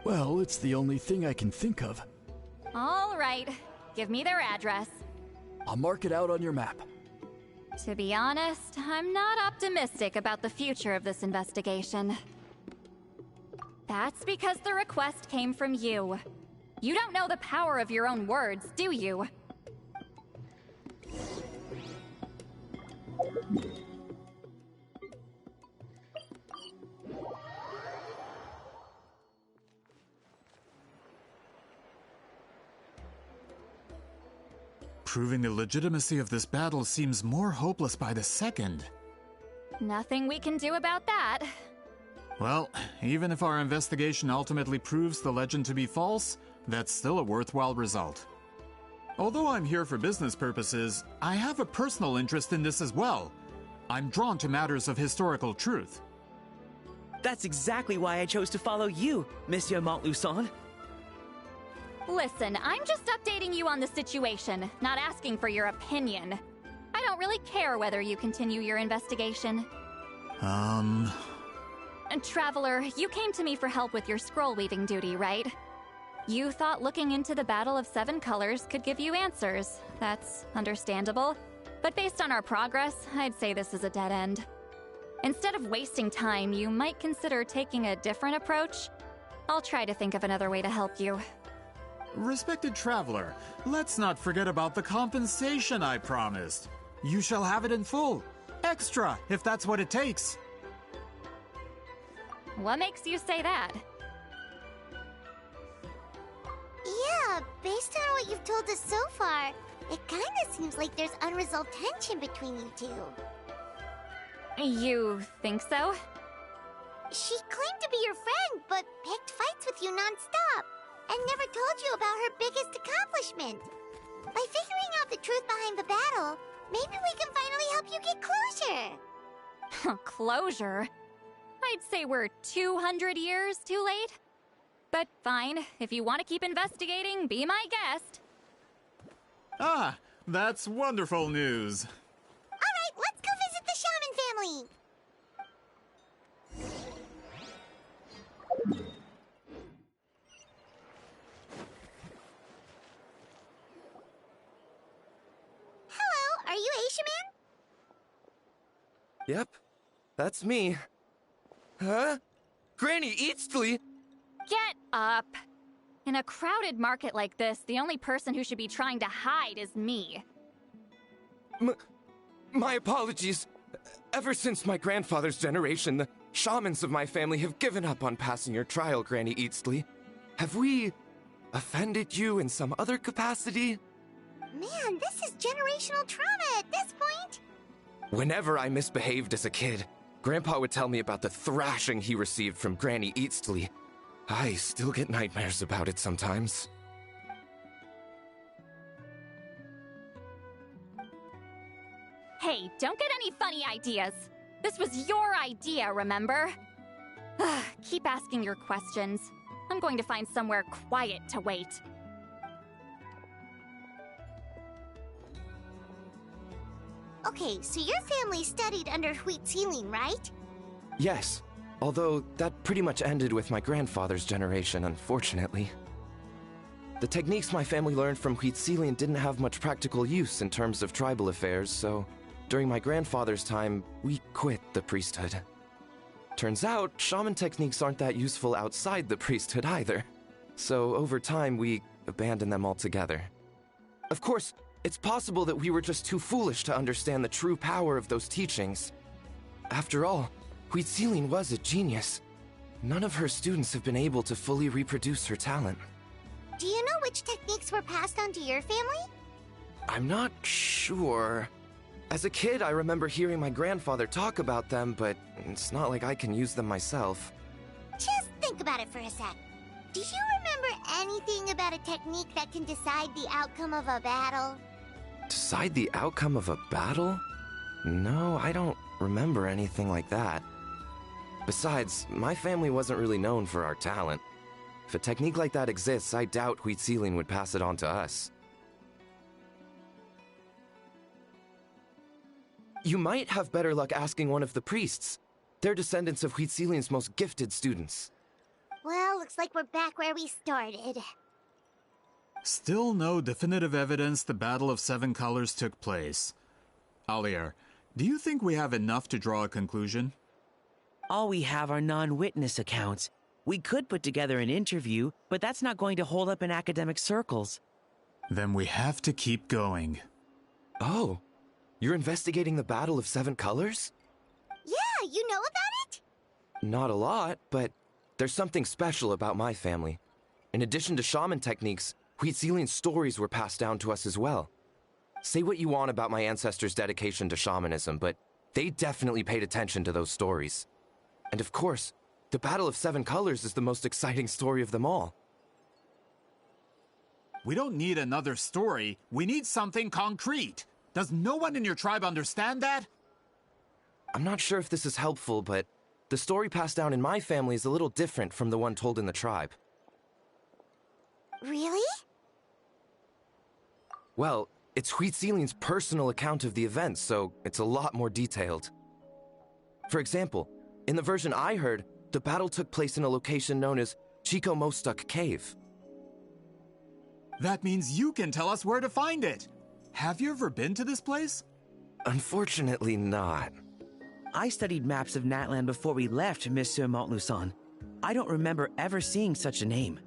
Well, it's the only thing I can think of. All right, give me their address. I'll mark it out on your map. To be honest, I'm not optimistic about the future of this investigation. That's because the request came from you. You don't know the power of your own words, do you? Proving the legitimacy of this battle seems more hopeless by the second. Nothing we can do about that. Well, even if our investigation ultimately proves the legend to be false, that's still a worthwhile result. Although I'm here for business purposes, I have a personal interest in this as well. I'm drawn to matters of historical truth. That's exactly why I chose to follow you, Monsieur Montluçon. Listen, I'm just updating you on the situation, not asking for your opinion. I don't really care whether you continue your investigation. And Traveler, you came to me for help with your scroll weaving duty, right? You thought looking into the Battle of Seven Colors could give you answers. That's understandable. But based on our progress, I'd say this is a dead end. Instead of wasting time, you might consider taking a different approach. I'll try to think of another way to help you. Respected Traveler, let's not forget about the compensation I promised. You shall have it in full. Extra, if that's what it takes. What makes you say that? Yeah, based on what you've told us so far, it kinda seems like there's unresolved tension between you two. You think so? She claimed to be your friend, but picked fights with you non-stop, and never told you about her biggest accomplishment. By figuring out the truth behind the battle, maybe we can finally help you get closure. Closure? I'd say we're 200 years too late. But fine, if you want to keep investigating, be my guest. Ah, that's wonderful news. Alright, let's go visit the shaman family. Hello, are you Aisha Man? Yep, that's me. Huh? Granny Eatsley? Get up! In a crowded market like this, the only person who should be trying to hide is me. My apologies. Ever since my grandfather's generation, the shamans of my family have given up on passing your trial, Granny Eatsley. Have we offended you in some other capacity? Man, this is generational trauma at this point. Whenever I misbehaved as a kid, Grandpa would tell me about the thrashing he received from Granny Eatsley. I still get nightmares about it sometimes. Hey, don't get any funny ideas. This was your idea, remember? Keep asking your questions. I'm going to find somewhere quiet to wait. Okay, so your family studied under Wheatzilian, right? Yes, although that pretty much ended with my grandfather's generation, unfortunately. The techniques my family learned from Wheatzilian didn't have much practical use in terms of tribal affairs, so during my grandfather's time, we quit the priesthood. Turns out, shaman techniques aren't that useful outside the priesthood either. So over time, we abandoned them altogether. Of course, it's possible that we were just too foolish to understand the true power of those teachings. After all, Wheatzilian was a genius. None of her students have been able to fully reproduce her talent. Do you know which techniques were passed on to your family? I'm not sure. As a kid, I remember hearing my grandfather talk about them, but it's not like I can use them myself. Just think about it for a sec. Do you remember anything about a technique that can decide the outcome of a battle? Decide the outcome of a battle? No, I don't remember anything like that. Besides, my family wasn't really known for our talent. If a technique like that exists, I doubt Huitzilin would pass it on to us. You might have better luck asking one of the priests. They're descendants of Huitzilin's most gifted students. Well, looks like we're back where we started. Still no definitive evidence the Battle of Seven Colors took place. Alier, do you think we have enough to draw a conclusion? All we have are non-witness accounts. We could put together an interview, but that's not going to hold up in academic circles. Then we have to keep going. Oh, you're investigating the Battle of Seven Colors? Yeah, you know about it? Not a lot, but there's something special about my family. In addition to shaman techniques, Huitzilian stories were passed down to us as well. Say what you want about my ancestors' dedication to shamanism, but they definitely paid attention to those stories. And of course, the Battle of Seven Colors is the most exciting story of them all. We don't need another story. We need something concrete. Does no one in your tribe understand that? I'm not sure if this is helpful, but the story passed down in my family is a little different from the one told in the tribe. Really? Well, it's Huitzilian's personal account of the events, so it's a lot more detailed. For example, in the version I heard, the battle took place in a location known as Chico Mostuk Cave. That means you can tell us where to find it. Have you ever been to this place? Unfortunately not. I studied maps of Natlan before we left, Monsieur Montluçon. I don't remember ever seeing such a name.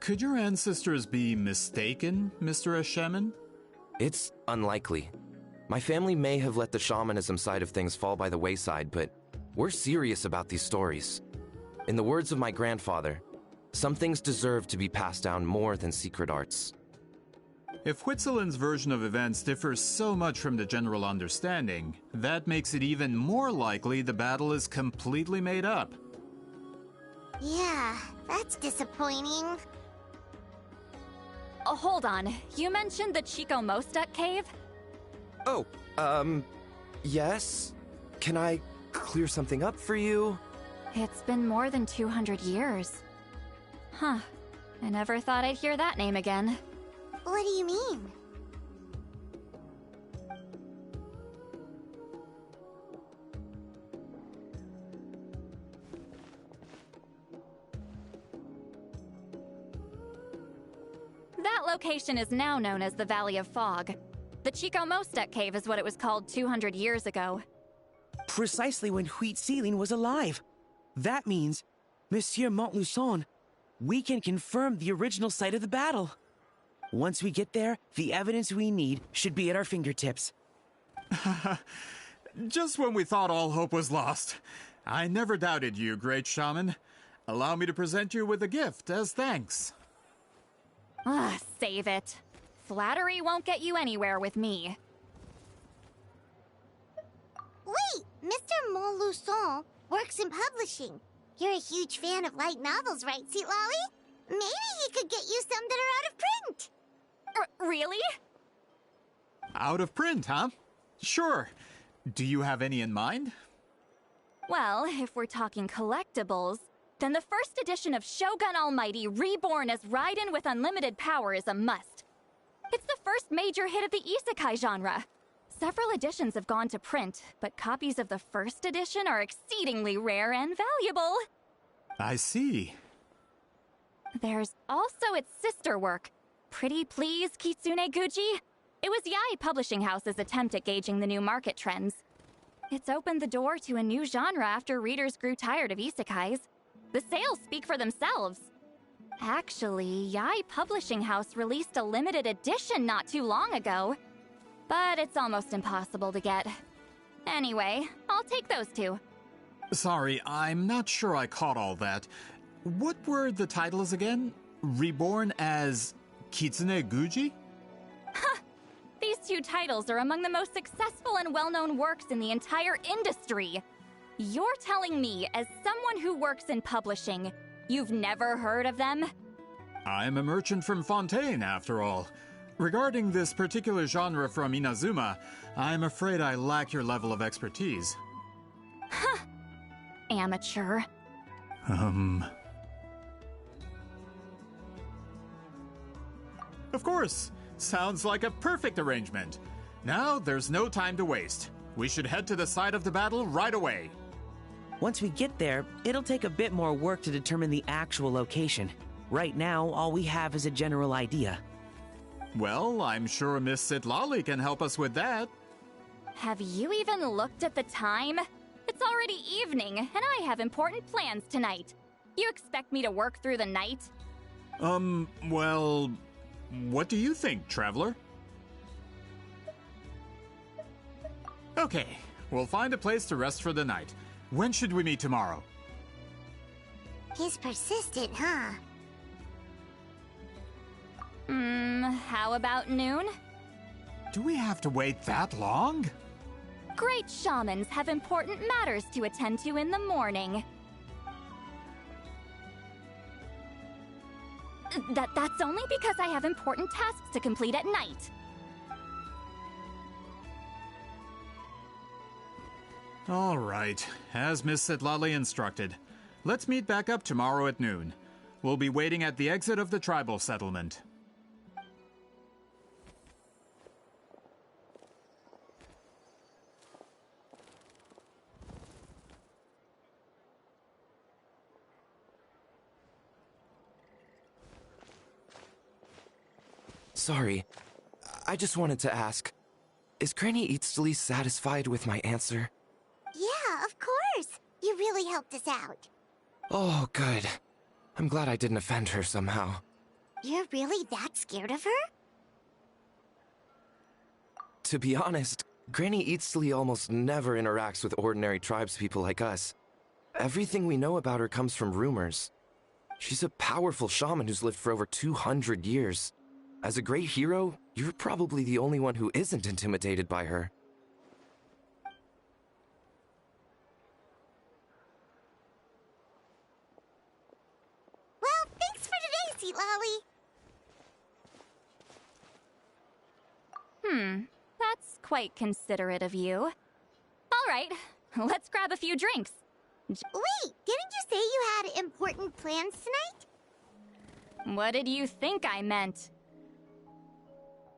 Could your ancestors be mistaken, Mr. Eshemin? It's unlikely. My family may have let the shamanism side of things fall by the wayside, but we're serious about these stories. In the words of my grandfather, some things deserve to be passed down more than secret arts. If Huitzilin's version of events differs so much from the general understanding, that makes it even more likely the battle is completely made up. Yeah, that's disappointing. Oh, hold on. You mentioned the Chico Mostuk cave? Oh, yes? Can I clear something up for you? It's been more than 200 years. Huh. I never thought I'd hear that name again. What do you mean? That location is now known as the Valley of Fog. The Chico Mostuk cave is what it was called 200 years ago. Precisely when Huitzilin was alive. That means, Monsieur Montluçon, we can confirm the original site of the battle. Once we get there, the evidence we need should be at our fingertips. Just when we thought all hope was lost. I never doubted you, great shaman. Allow me to present you with a gift as thanks. Save it. Flattery won't get you anywhere with me. Wait, Mr. Montluçon works in publishing. You're a huge fan of light novels, right, Sweet Lolly? Maybe he could get you some that are out of print. Really? Out of print, huh? Sure. Do you have any in mind? Well, if we're talking collectibles, then the first edition of Shogun Almighty reborn as Raiden with unlimited power is a must. It's the first major hit of the isekai genre. Several editions have gone to print, but copies of the first edition are exceedingly rare and valuable. I see. There's also its sister work, Pretty Please Kitsune Guji. It was Yae Publishing House's attempt at gauging the new market trends. It's opened the door to a new genre after readers grew tired of isekais. The sales speak for themselves. Actually, Yae Publishing House released a limited edition not too long ago. But it's almost impossible to get. Anyway, I'll take those two. Sorry, I'm not sure I caught all that. What were the titles again? Reborn as Kitsune Guji? Huh! These two titles are among the most successful and well-known works in the entire industry. You're telling me, as someone who works in publishing, you've never heard of them? I'm a merchant from Fontaine, after all. Regarding this particular genre from Inazuma, I'm afraid I lack your level of expertise. Huh. Amateur. Of course! Sounds like a perfect arrangement. Now, there's no time to waste. We should head to the site of the battle right away. Once we get there, it'll take a bit more work to determine the actual location. Right now, all we have is a general idea. Well, I'm sure Miss Sitlali can help us with that. Have you even looked at the time? It's already evening, and I have important plans tonight. You expect me to work through the night? Well, what do you think, Traveler? Okay, we'll find a place to rest for the night. When should we meet tomorrow? He's persistent, huh? How about noon? Do we have to wait that long? Great shamans have important matters to attend to in the morning. That's only because I have important tasks to complete at night. All right, as Miss Sitlali instructed. Let's meet back up tomorrow at noon. We'll be waiting at the exit of the tribal settlement. Sorry, I just wanted to ask, is Granny Eatsley satisfied with my answer? Yeah, of course! You really helped us out. Oh, good. I'm glad I didn't offend her somehow. You're really that scared of her? To be honest, Granny Eatsley almost never interacts with ordinary tribespeople like us. Everything we know about her comes from rumors. She's a powerful shaman who's lived for over 200 years. As a great hero, you're probably the only one who isn't intimidated by her. Well, thanks for today, Sweet Lolly. That's quite considerate of you. All right, let's grab a few drinks. Wait, didn't you say you had important plans tonight? What did you think I meant?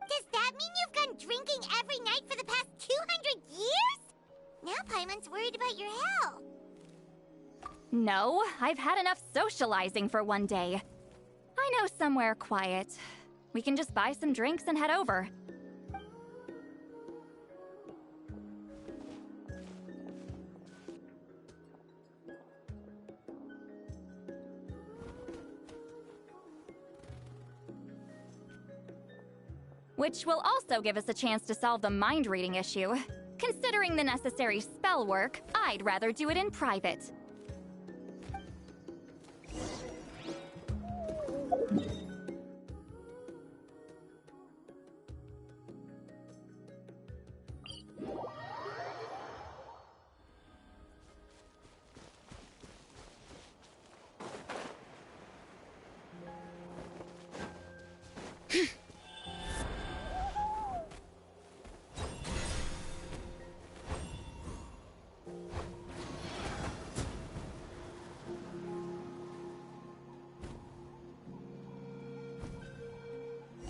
Does that mean you've gone drinking every night for the past 200 years? Now Paimon's worried about your health. No, I've had enough socializing for one day. I know somewhere quiet. We can just buy some drinks and head over. Which will also give us a chance to solve the mind-reading issue. Considering the necessary spell work, I'd rather do it in private.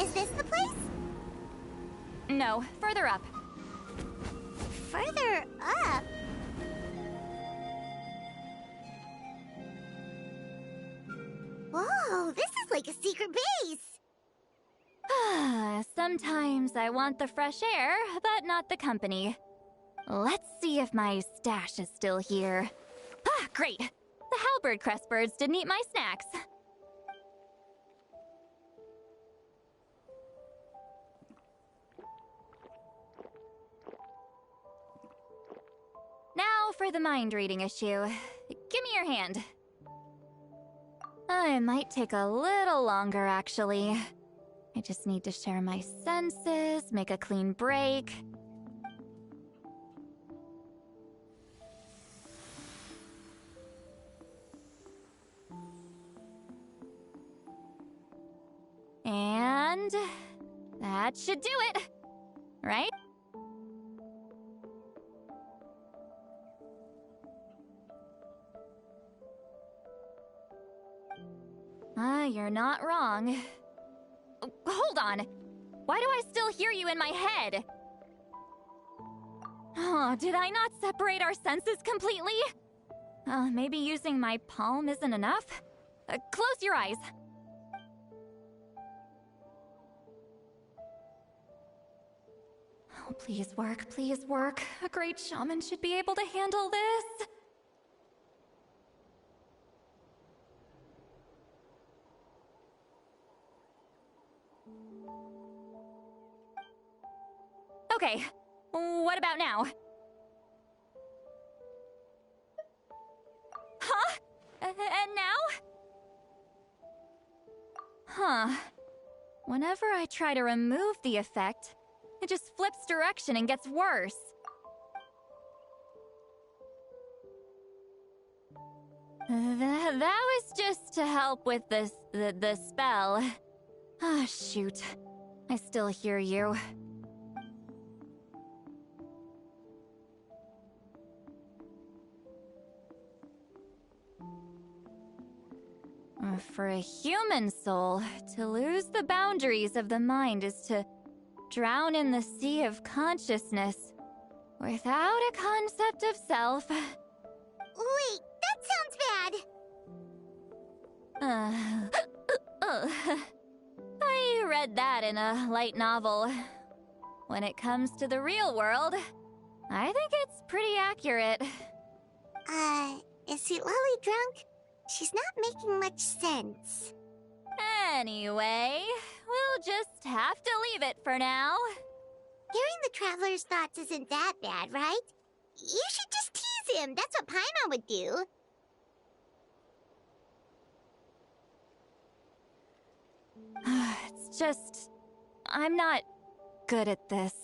Is this the place? No, further up. Further up? Whoa, this is like a secret base! Sometimes I want the fresh air, but not the company. Let's see if my stash is still here. Ah, great! The halberd crest birds didn't eat my snacks. Now for the mind-reading issue. Give me your hand. It might take a little longer, actually. I just need to share my senses, make a clean break. And that should do it, right? You're not wrong. Hold on. Why do I still hear you in my head? Oh, did I not separate our senses completely? Maybe using my palm isn't enough? Close your eyes. Oh, please work, please work. A great shaman should be able to handle this. Okay, what about now? Huh? And now? Huh. Whenever I try to remove the effect, it just flips direction and gets worse. That was just to help with the spell. Ah, shoot. I still hear you. For a human soul, to lose the boundaries of the mind is to drown in the sea of consciousness without a concept of self. Wait, that sounds bad! I read that in a light novel. When it comes to the real world, I think it's pretty accurate. Is Sweet Lolly drunk? She's not making much sense. Anyway, we'll just have to leave it for now. Hearing the Traveler's thoughts isn't that bad, right? You should just tease him. That's what Paimon would do. It's just... I'm not good at this.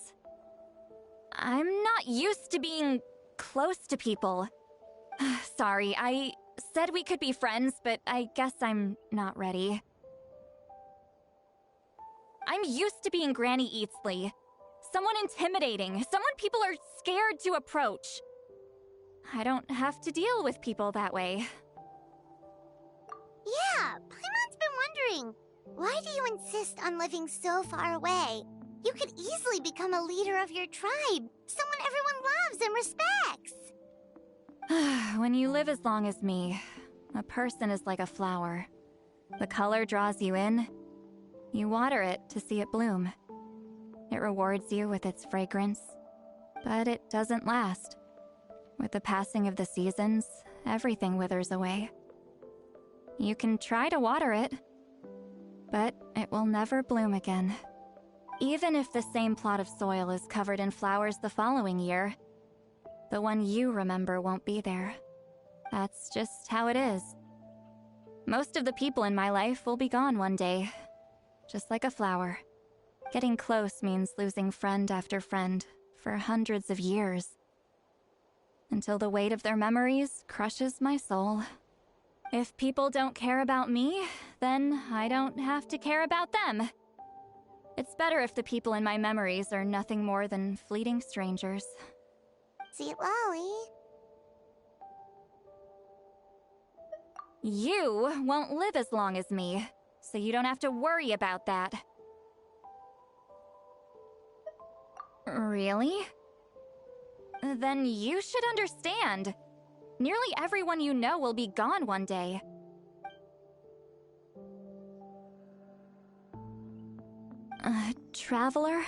I'm not used to being close to people. Sorry, I said we could be friends, but I guess I'm not ready. I'm used to being Granny Eatsley. Someone intimidating, someone people are scared to approach. I don't have to deal with people that way. Yeah, Paimon's been wondering. Why do you insist on living so far away? You could easily become a leader of your tribe, someone everyone loves and respects. When you live as long as me, a person is like a flower. The color draws you in. You water it to see it bloom. It rewards you with its fragrance, but it doesn't last. With the passing of the seasons, everything withers away. You can try to water it, but it will never bloom again. Even if the same plot of soil is covered in flowers the following year, the one you remember won't be there. That's just how it is. Most of the people in my life will be gone one day, just like a flower. Getting close means losing friend after friend for hundreds of years, until the weight of their memories crushes my soul. If people don't care about me, then I don't have to care about them. It's better if the people in my memories are nothing more than fleeting strangers. Sweet Lolly. You won't live as long as me, so you don't have to worry about that. Really? Then you should understand. Nearly everyone you know will be gone one day. Traveler?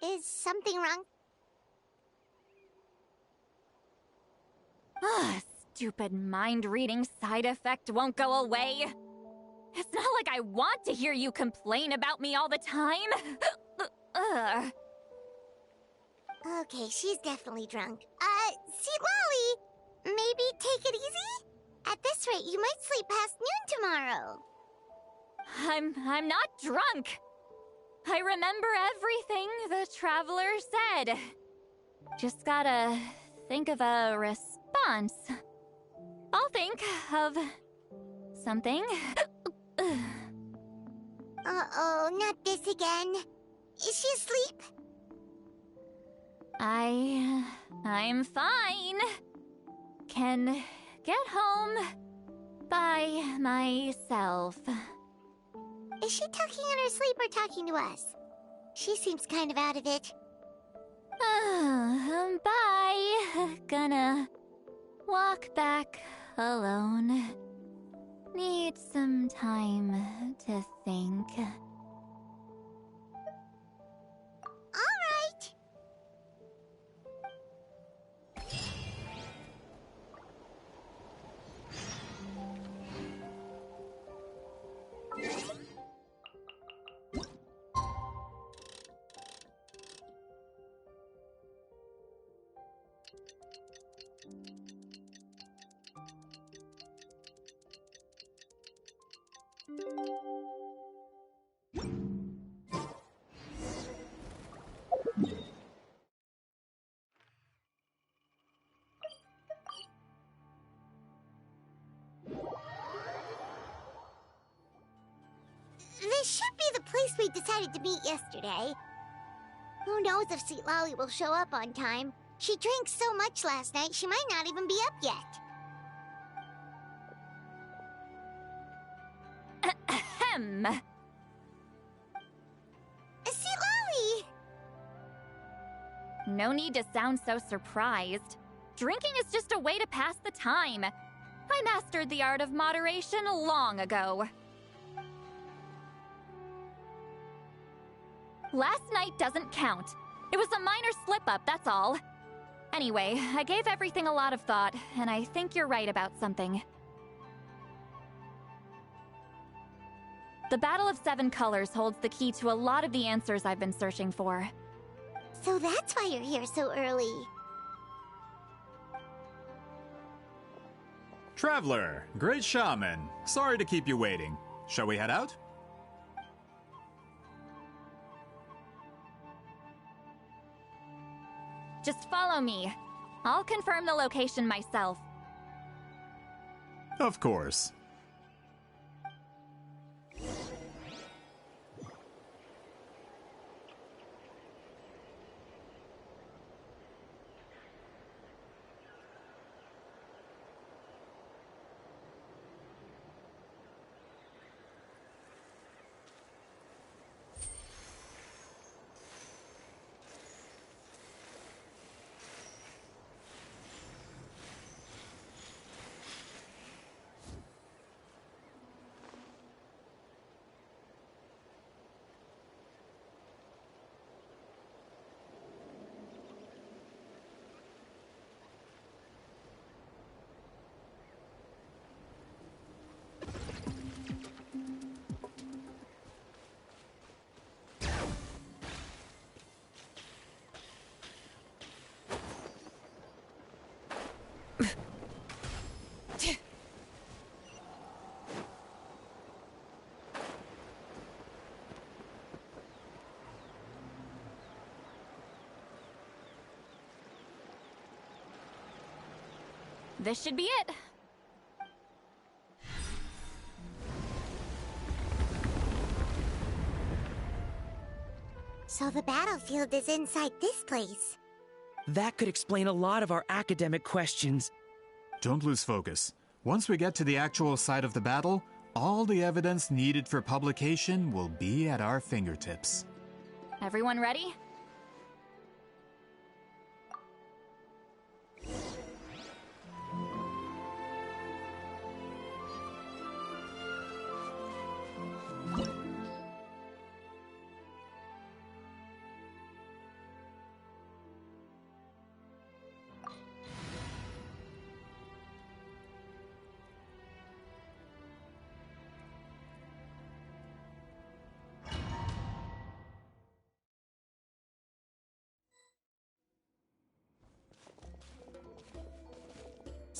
Is something wrong? Ah, stupid mind-reading side effect won't go away. It's not like I want to hear you complain about me all the time. Ugh. Okay, she's definitely drunk. See, Lolly, maybe take it easy? At this rate, you might sleep past noon tomorrow. I'm not drunk. I remember everything the traveler said. Just gotta think of a response. I'll think of something. Uh-oh, not this again. Is she asleep? I'm fine. Can get home by myself. Is she talking in her sleep or talking to us? She seems kind of out of it. Bye. Gonna walk back alone. Need some time to think. All right. This should be the place we decided to meet yesterday. Who knows if Sweet Lolly will show up on time. She drank so much last night, she might not even be up yet. Ahem. Sweet Lolly! No need to sound so surprised. Drinking is just a way to pass the time. I mastered the art of moderation long ago. Last night doesn't count. It was a minor slip-up, that's all. Anyway, I gave everything a lot of thought, and I think you're right about something. The Battle of Seven Colors holds the key to a lot of the answers I've been searching for. So that's why you're here so early. Traveler, great shaman. Sorry to keep you waiting. Shall we head out? Just follow me. I'll confirm the location myself. Of course. This should be it. So the battlefield is inside this place. That could explain a lot of our academic questions. Don't lose focus. Once we get to the actual site of the battle, all the evidence needed for publication will be at our fingertips. Everyone ready?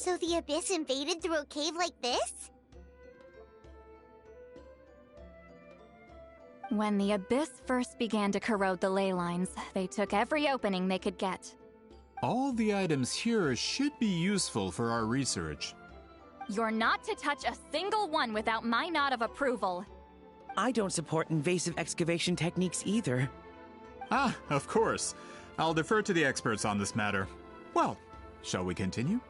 So the Abyss invaded through a cave like this? When the Abyss first began to corrode the ley lines, they took every opening they could get. All the items here should be useful for our research. You're not to touch a single one without my nod of approval. I don't support invasive excavation techniques either. Ah, of course. I'll defer to the experts on this matter. Well, shall we continue?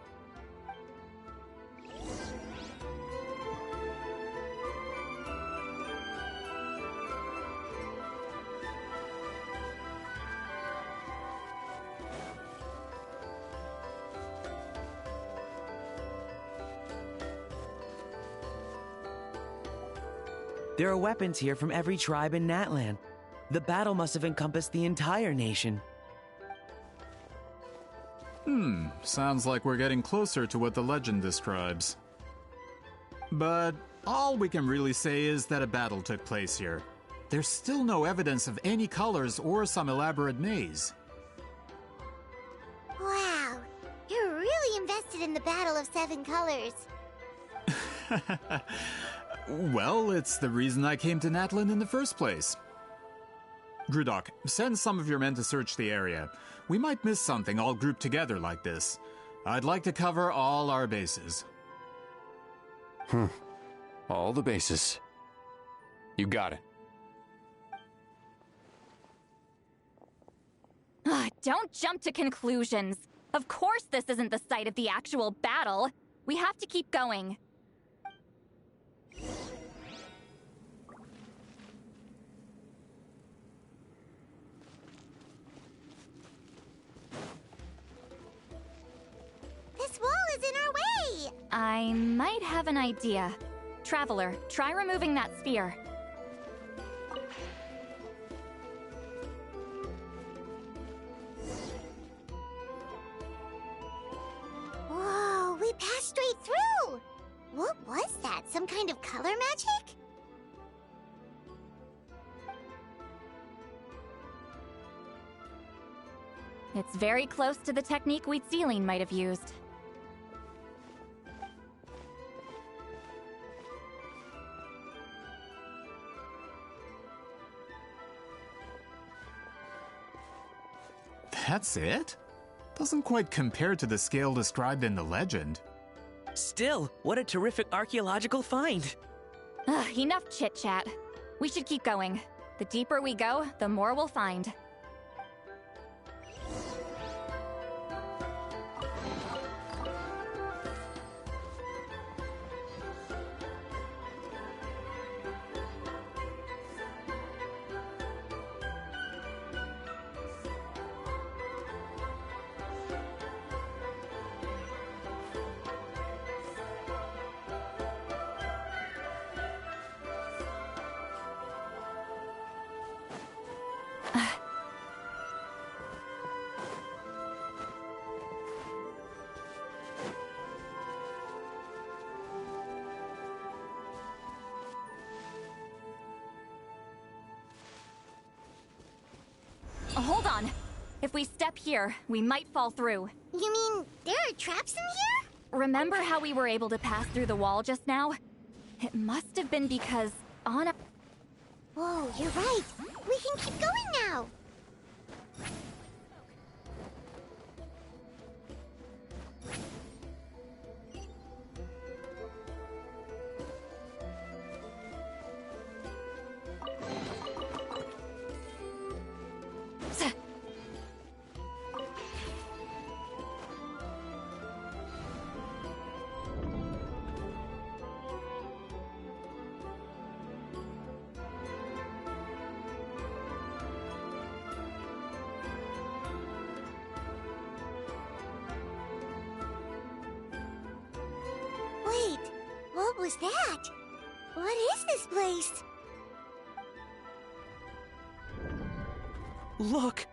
There are weapons here from every tribe in Natlan. The battle must have encompassed the entire nation. Sounds like we're getting closer to what the legend describes. But all we can really say is that a battle took place here. There's still no evidence of any colors or some elaborate maze. Wow, you're really invested in the Battle of Seven Colors. Well, it's the reason I came to Natlan in the first place. Grudok, send some of your men to search the area. We might miss something all grouped together like this. I'd like to cover all our bases. All the bases. You got it. Don't jump to conclusions. Of course this isn't the site of the actual battle. We have to keep going. This wall is in our way! I might have an idea. Traveler, try removing that sphere. Whoa, we passed straight through! What was that? Some kind of color magic? It's very close to the technique Weirdo might have used. That's it? Doesn't quite compare to the scale described in the legend. Still, what a terrific archaeological find. Enough chit-chat. We should keep going. The deeper we go, the more we'll find. Hold on. If we step here, we might fall through. You mean there are traps in here? Remember how we were able to pass through the wall just now? It must have been because Anna... Whoa, you're right. We can keep going now. Wait, what was that? What is this place? Look!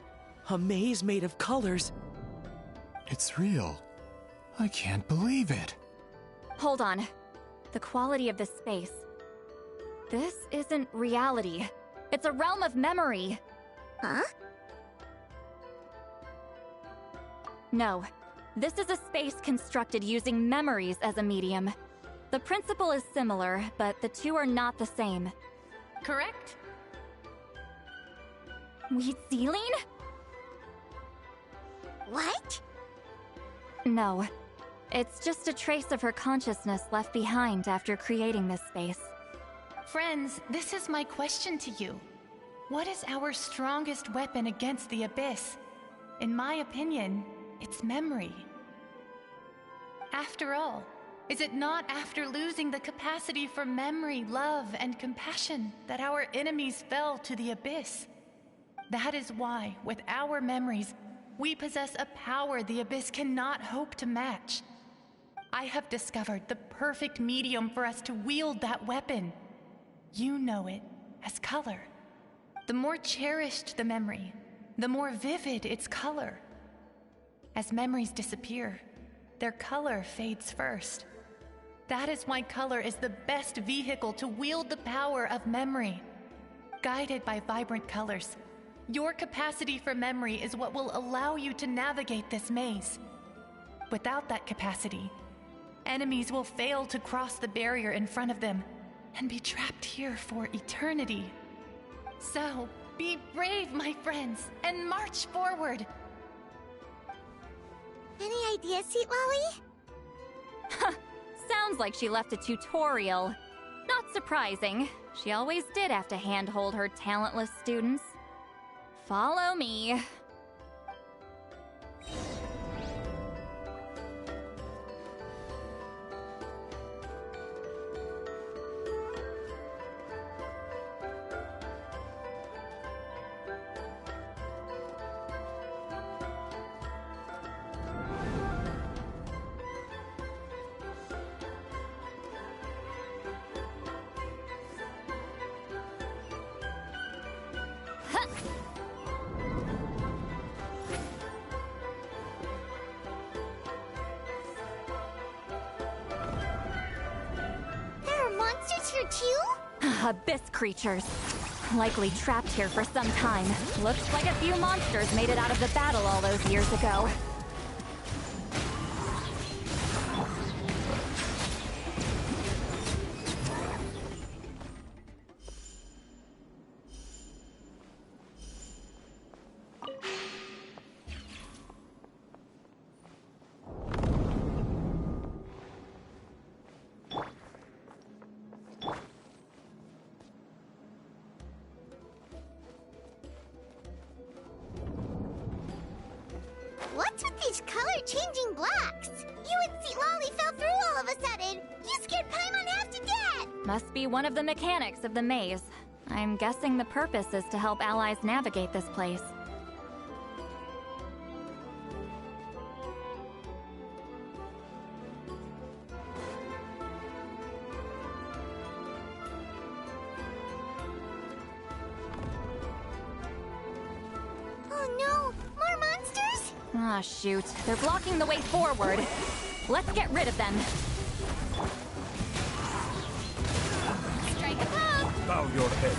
A maze made of colors. It's real. I can't believe it. Hold on. The quality of this space. This isn't reality. It's a realm of memory. Huh? No. This is a space constructed using memories as a medium. The principle is similar, but the two are not the same. Correct? Weirdo? What? No. It's just a trace of her consciousness left behind after creating this space. Friends, this is my question to you. What is our strongest weapon against the Abyss? In my opinion, it's memory. After all, is it not after losing the capacity for memory, love, and compassion that our enemies fell to the Abyss? That is why, with our memories, we possess a power the Abyss cannot hope to match. I have discovered the perfect medium for us to wield that weapon. You know it as color. The more cherished the memory, the more vivid its color. As memories disappear, their color fades first. That is why color is the best vehicle to wield the power of memory. Guided by vibrant colors, your capacity for memory is what will allow you to navigate this maze. Without that capacity, enemies will fail to cross the barrier in front of them and be trapped here for eternity. So, be brave, my friends, and march forward. Any ideas, Sweet Lolly? Sounds like she left a tutorial. Not surprising. She always did have to handhold her talentless students. Follow me. Abyss creatures. Likely trapped here for some time. Looks like a few monsters made it out of the battle all those years ago. What's with these color-changing blocks? You and Sweet Lolly fell through all of a sudden. You scared Paimon half to death. Must be one of the mechanics of the maze. I'm guessing the purpose is to help allies navigate this place. Ah, shoot. They're blocking the way forward. Let's get rid of them. Strike a pose! Bow your head.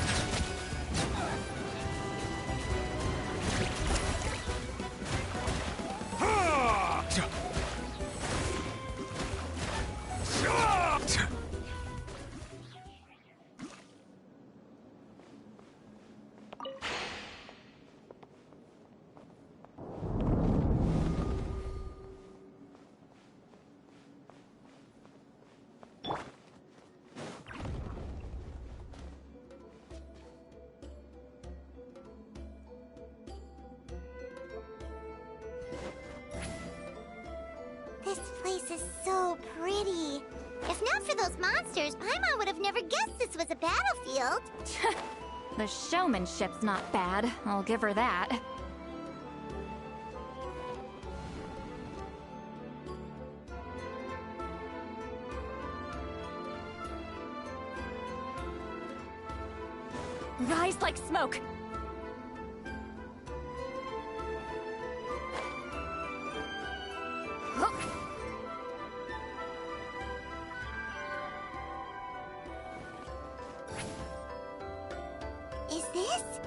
This place is so pretty. If not for those monsters, Paimon would have never guessed this was a battlefield. The showmanship's not bad, I'll give her that. Rise like smoke! Is this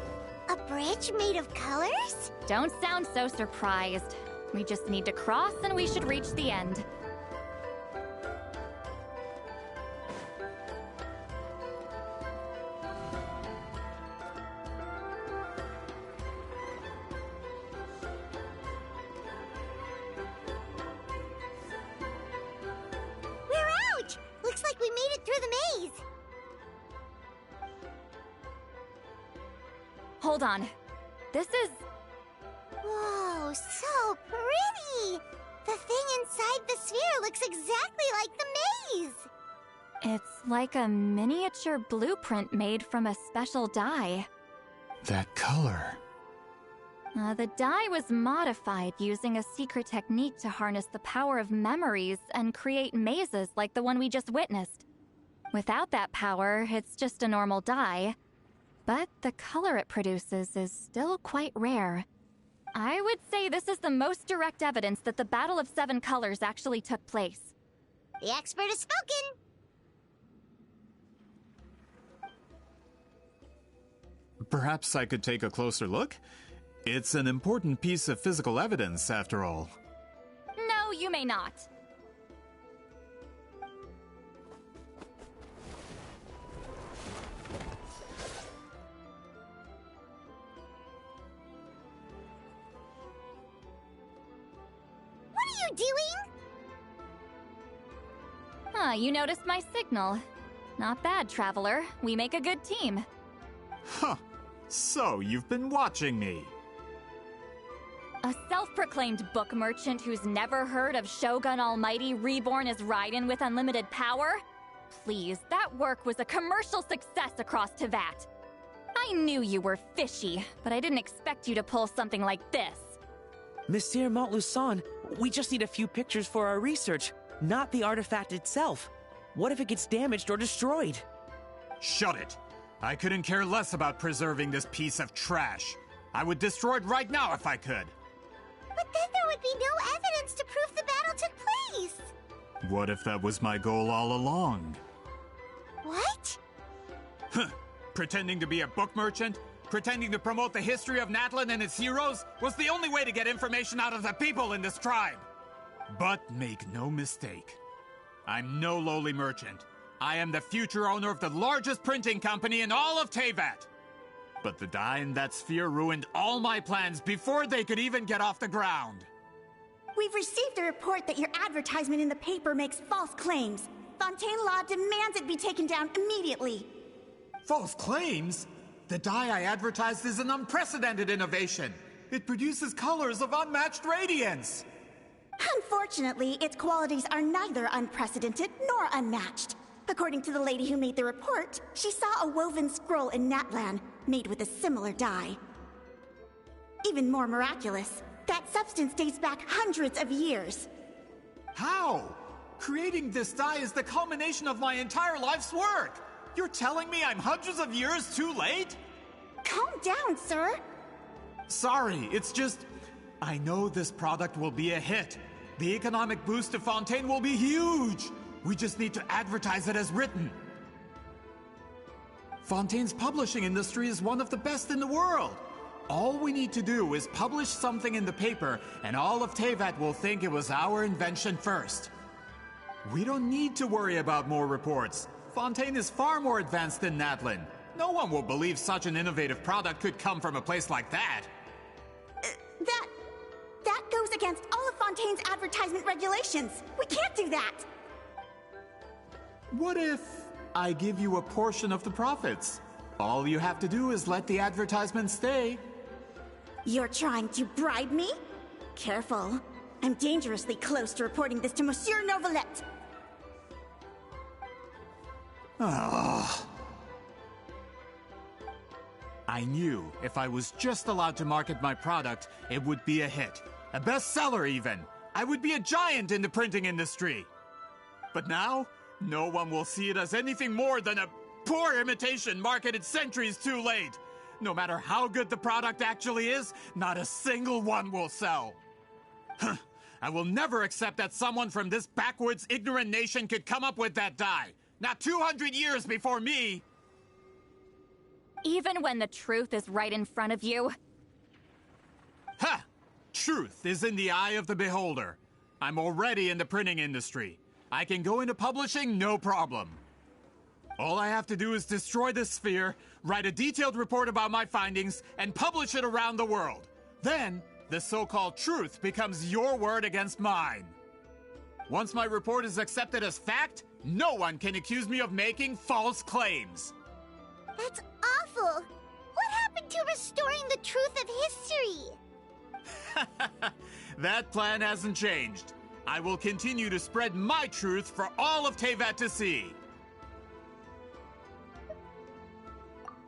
a bridge made of colors? Don't sound so surprised. We just need to cross and we should reach the end. We're out! Looks like we made it through the maze. Hold on. This is... Whoa, so pretty! The thing inside the sphere looks exactly like the maze! It's like a miniature blueprint made from a special dye. That color. The dye was modified using a secret technique to harness the power of memories and create mazes like the one we just witnessed. Without that power, it's just a normal dye. But the color it produces is still quite rare. I would say this is the most direct evidence that the Battle of Seven Colors actually took place. The expert has spoken! Perhaps I could take a closer look? It's an important piece of physical evidence, after all. No, you may not. What are you doing? Huh, you noticed my signal. Not bad, Traveler. We make a good team. Huh. So, you've been watching me. A self-proclaimed book merchant who's never heard of Shogun Almighty reborn as Raiden with unlimited power? Please, that work was a commercial success across Teyvat. I knew you were fishy, but I didn't expect you to pull something like this. Monsieur Montluçon, we just need a few pictures for our research, not the artifact itself. What if it gets damaged or destroyed? Shut it! I couldn't care less about preserving this piece of trash. I would destroy it right now if I could. But then there would be no evidence to prove the battle took place! What if that was my goal all along? What? Huh. Pretending to be a book merchant, pretending to promote the history of Natlan and its heroes, was the only way to get information out of the people in this tribe. But make no mistake, I'm no lowly merchant. I am the future owner of the largest printing company in all of Teyvat. But the dye in that sphere ruined all my plans before they could even get off the ground. We've received a report that your advertisement in the paper makes false claims. Fontaine Law demands it be taken down immediately. False claims? The dye I advertised is an unprecedented innovation. It produces colors of unmatched radiance. Unfortunately, its qualities are neither unprecedented nor unmatched. According to the lady who made the report, she saw a woven scroll in Natlan made with a similar dye. Even more miraculous, that substance dates back hundreds of years. How? Creating this dye is the culmination of my entire life's work. You're telling me I'm hundreds of years too late? Calm down, sir. Sorry, it's just... I know this product will be a hit. The economic boost to Fontaine will be huge. We just need to advertise it as written. Fontaine's publishing industry is one of the best in the world. All we need to do is publish something in the paper, and all of Teyvat will think it was our invention first. We don't need to worry about more reports. Fontaine is far more advanced than Natlan. No one will believe such an innovative product could come from a place like that. That goes against all of Fontaine's advertisement regulations. We can't do that. What if I give you a portion of the profits? All you have to do is let the advertisement stay. You're trying to bribe me? Careful. I'm dangerously close to reporting this to Monsieur Novelette. Ah. I knew if I was just allowed to market my product, it would be a hit. A bestseller, even. I would be a giant in the printing industry. But now, no one will see it as anything more than a poor imitation marketed centuries too late. No matter how good the product actually is, not a single one will sell. I will never accept that someone from this backwoods, ignorant nation could come up with that dye. Not 200 years before me. Even when the truth is right in front of you? Ha! truth is in the eye of the beholder. I'm already in the printing industry. I can go into publishing no problem. All I have to do is destroy this sphere, write a detailed report about my findings, and publish it around the world. Then, the so-called truth becomes your word against mine. Once my report is accepted as fact, no one can accuse me of making false claims. That's awful. What happened to restoring the truth of history? That plan hasn't changed. I will continue to spread my truth for all of Teyvat to see.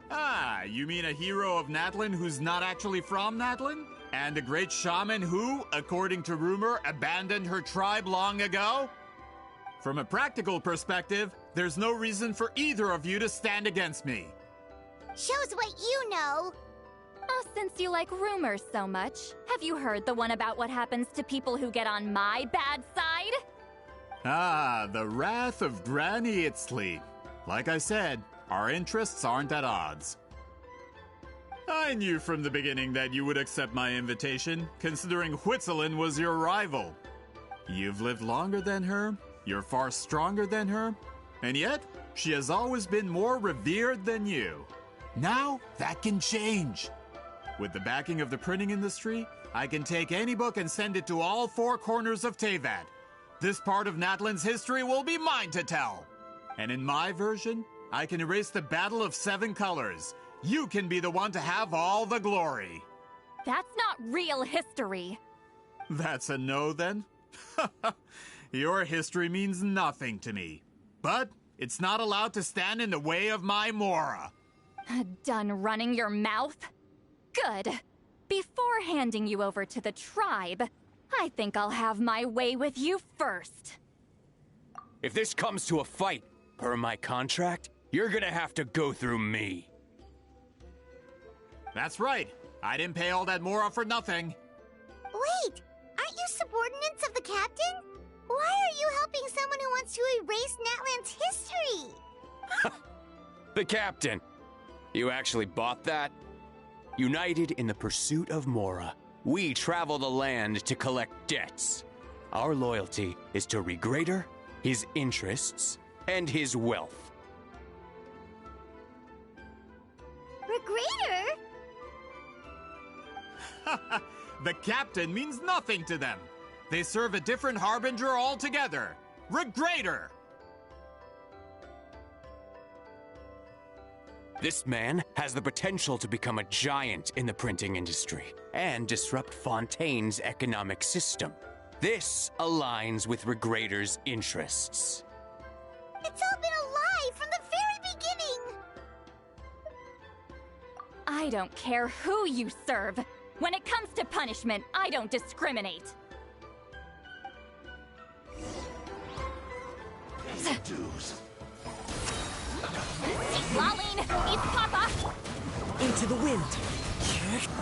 Ah, you mean a hero of Natlan who's not actually from Natlan? And a great shaman who, according to rumor, abandoned her tribe long ago? From a practical perspective, there's no reason for either of you to stand against me. Shows what you know. Oh, since you like rumors so much, have you heard the one about what happens to people who get on my bad side? Ah, the wrath of Granny Itzli. Like I said, our interests aren't at odds. I knew from the beginning that you would accept my invitation, considering Huitzilin was your rival. You've lived longer than her, you're far stronger than her, and yet, she has always been more revered than you. Now, that can change. With the backing of the printing industry, I can take any book and send it to all four corners of Teyvat. This part of Natlan's history will be mine to tell. And in my version, I can erase the Battle of Seven Colors. You can be the one to have all the glory. That's not real history. That's a no, then? Your history means nothing to me. But it's not allowed to stand in the way of my Mora. Done running your mouth? Good. Before handing you over to the tribe, I think I'll have my way with you first. If this comes to a fight, per my contract, you're gonna have to go through me. That's right. I didn't pay all that Mora for nothing. Wait, aren't you subordinates of the captain? Why are you helping someone who wants to erase Natlan's history? The captain. You actually bought that? United in the pursuit of Mora, we travel the land to collect debts. Our loyalty is to Regrader, his interests, and his wealth. Regrader? The captain means nothing to them. They serve a different harbinger altogether. Regrader! This man has the potential to become a giant in the printing industry and disrupt Fontaine's economic system. This aligns with Regrader's interests. It's all been a lie from the very beginning! I don't care who you serve. When it comes to punishment, I don't discriminate. Laline, eat Papa! Into the wind.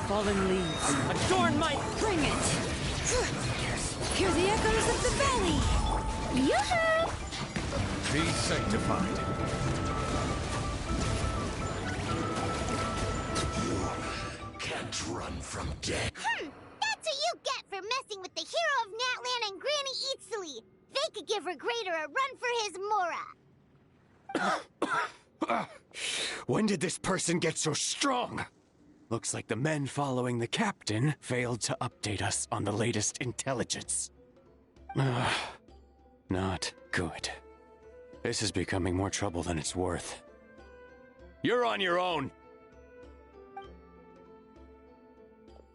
Fallen leaves. Adorn my... Bring it! Hear the echoes of the valley! Yoo-hoo! Be sanctified. You can't run from death. That's what you get for messing with the hero of Natlan and Granny Itzli. They could give Regrader a run for his Mora. When did this person get so strong? Looks like the men following the captain failed to update us on the latest intelligence. Not good. This is becoming more trouble than it's worth. You're on your own!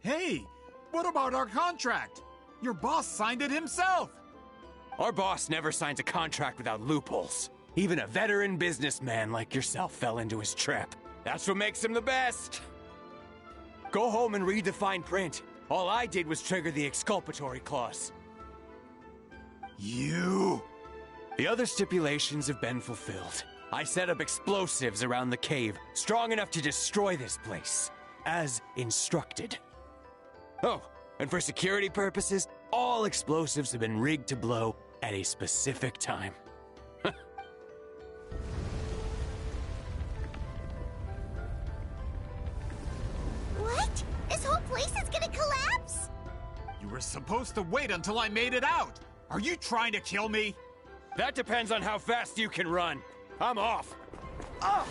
Hey, what about our contract? Your boss signed it himself! Our boss never signs a contract without loopholes. Even a veteran businessman like yourself fell into his trap. That's what makes him the best. Go home and read the fine print. All I did was trigger the exculpatory clause. You... The other stipulations have been fulfilled. I set up explosives around the cave, strong enough to destroy this place, as instructed. Oh, and for security purposes, all explosives have been rigged to blow at a specific time. What? This whole place is gonna collapse? You were supposed to wait until I made it out! Are you trying to kill me? That depends on how fast you can run. I'm off. Oh!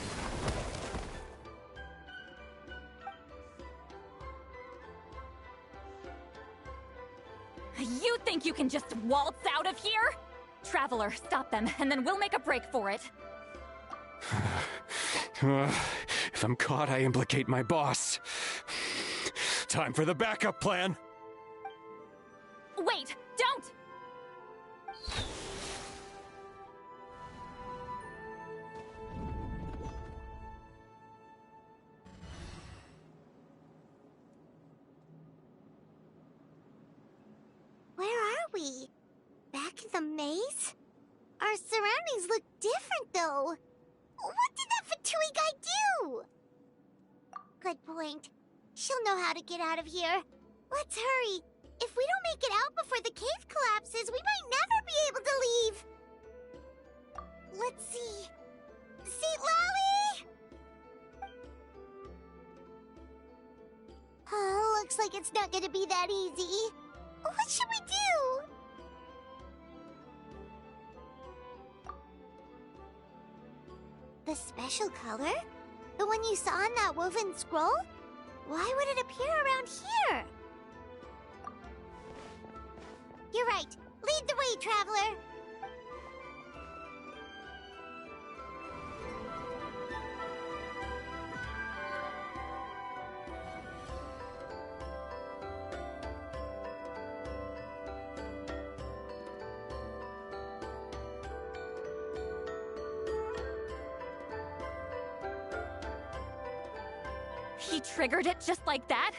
You think you can just waltz out of here? Traveler, stop them, and then we'll make a break for it. If I'm caught, I implicate my boss. Time for the backup plan. Wait, don't! Where are we? Back in the maze? Our surroundings look different, though. What did that Fatui guy do? Good point. She'll know how to get out of here. Let's hurry. If we don't make it out before the cave collapses, we might never be able to leave. Let's see. Seat Lolly? Oh, looks like it's not gonna be that easy. What should we do? The special color? The one you saw in that woven scroll? Why would it appear around here? You're right. Lead the way, traveler. He triggered it just like that?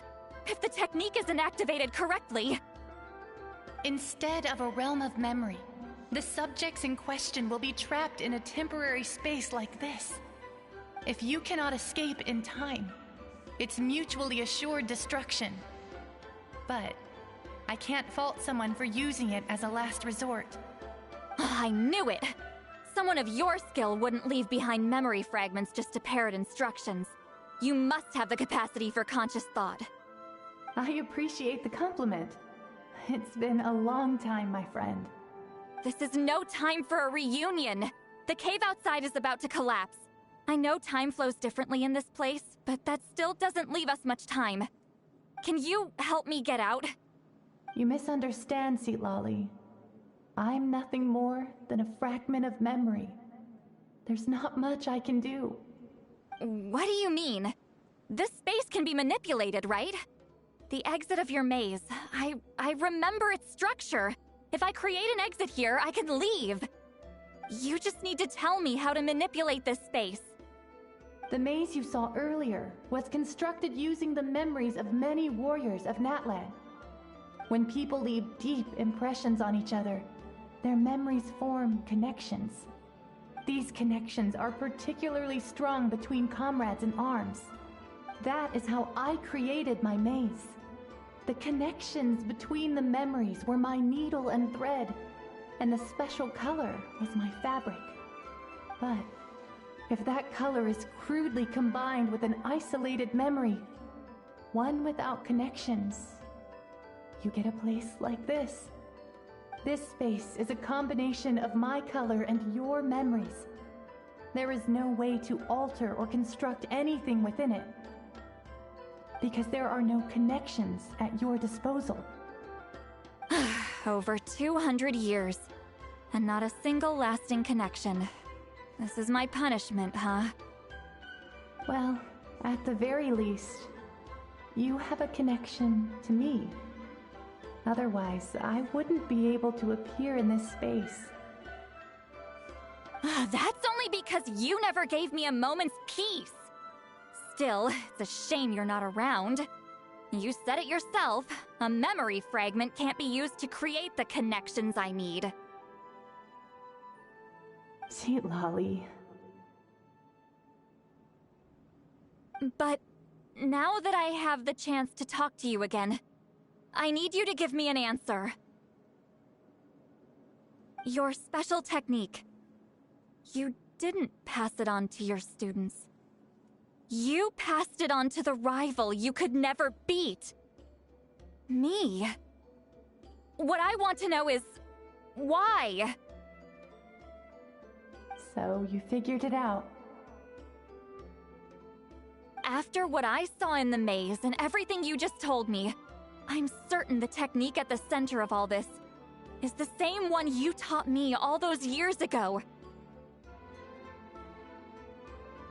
If the technique isn't activated correctly... Instead of a realm of memory, the subjects in question will be trapped in a temporary space like this. If you cannot escape in time, it's mutually assured destruction. But I can't fault someone for using it as a last resort. I knew it! Someone of your skill wouldn't leave behind memory fragments just to parrot instructions. You must have the capacity for conscious thought. I appreciate the compliment. It's been a long time, my friend. This is no time for a reunion. The cave outside is about to collapse. I know time flows differently in this place, but that still doesn't leave us much time. Can you help me get out? You misunderstand, Seat Lolly. I'm nothing more than a fragment of memory. There's not much I can do. What do you mean? This space can be manipulated, right? The exit of your maze. I remember its structure. If I create an exit here, I can leave. You just need to tell me how to manipulate this space. The maze you saw earlier was constructed using the memories of many warriors of Natlan. When people leave deep impressions on each other, their memories form connections. These connections are particularly strong between comrades in arms. That is how I created my maze. The connections between the memories were my needle and thread, and the special color was my fabric. But if that color is crudely combined with an isolated memory, one without connections, you get a place like this. This space is a combination of my color and your memories. There is no way to alter or construct anything within it, because there are no connections at your disposal. Over 200 years, and not a single lasting connection. This is my punishment, huh? Well, at the very least, you have a connection to me. Otherwise, I wouldn't be able to appear in this space. That's only because you never gave me a moment's peace. Still, it's a shame you're not around. You said it yourself. A memory fragment can't be used to create the connections I need. Seat Lolly. But now that I have the chance to talk to you again, I need you to give me an answer. Your special technique. You didn't pass it on to your students. You passed it on to the rival you could never beat. Me. What I want to know is... why? So, you figured it out. After what I saw in the maze and everything you just told me, I'm certain the technique at the center of all this is the same one you taught me all those years ago.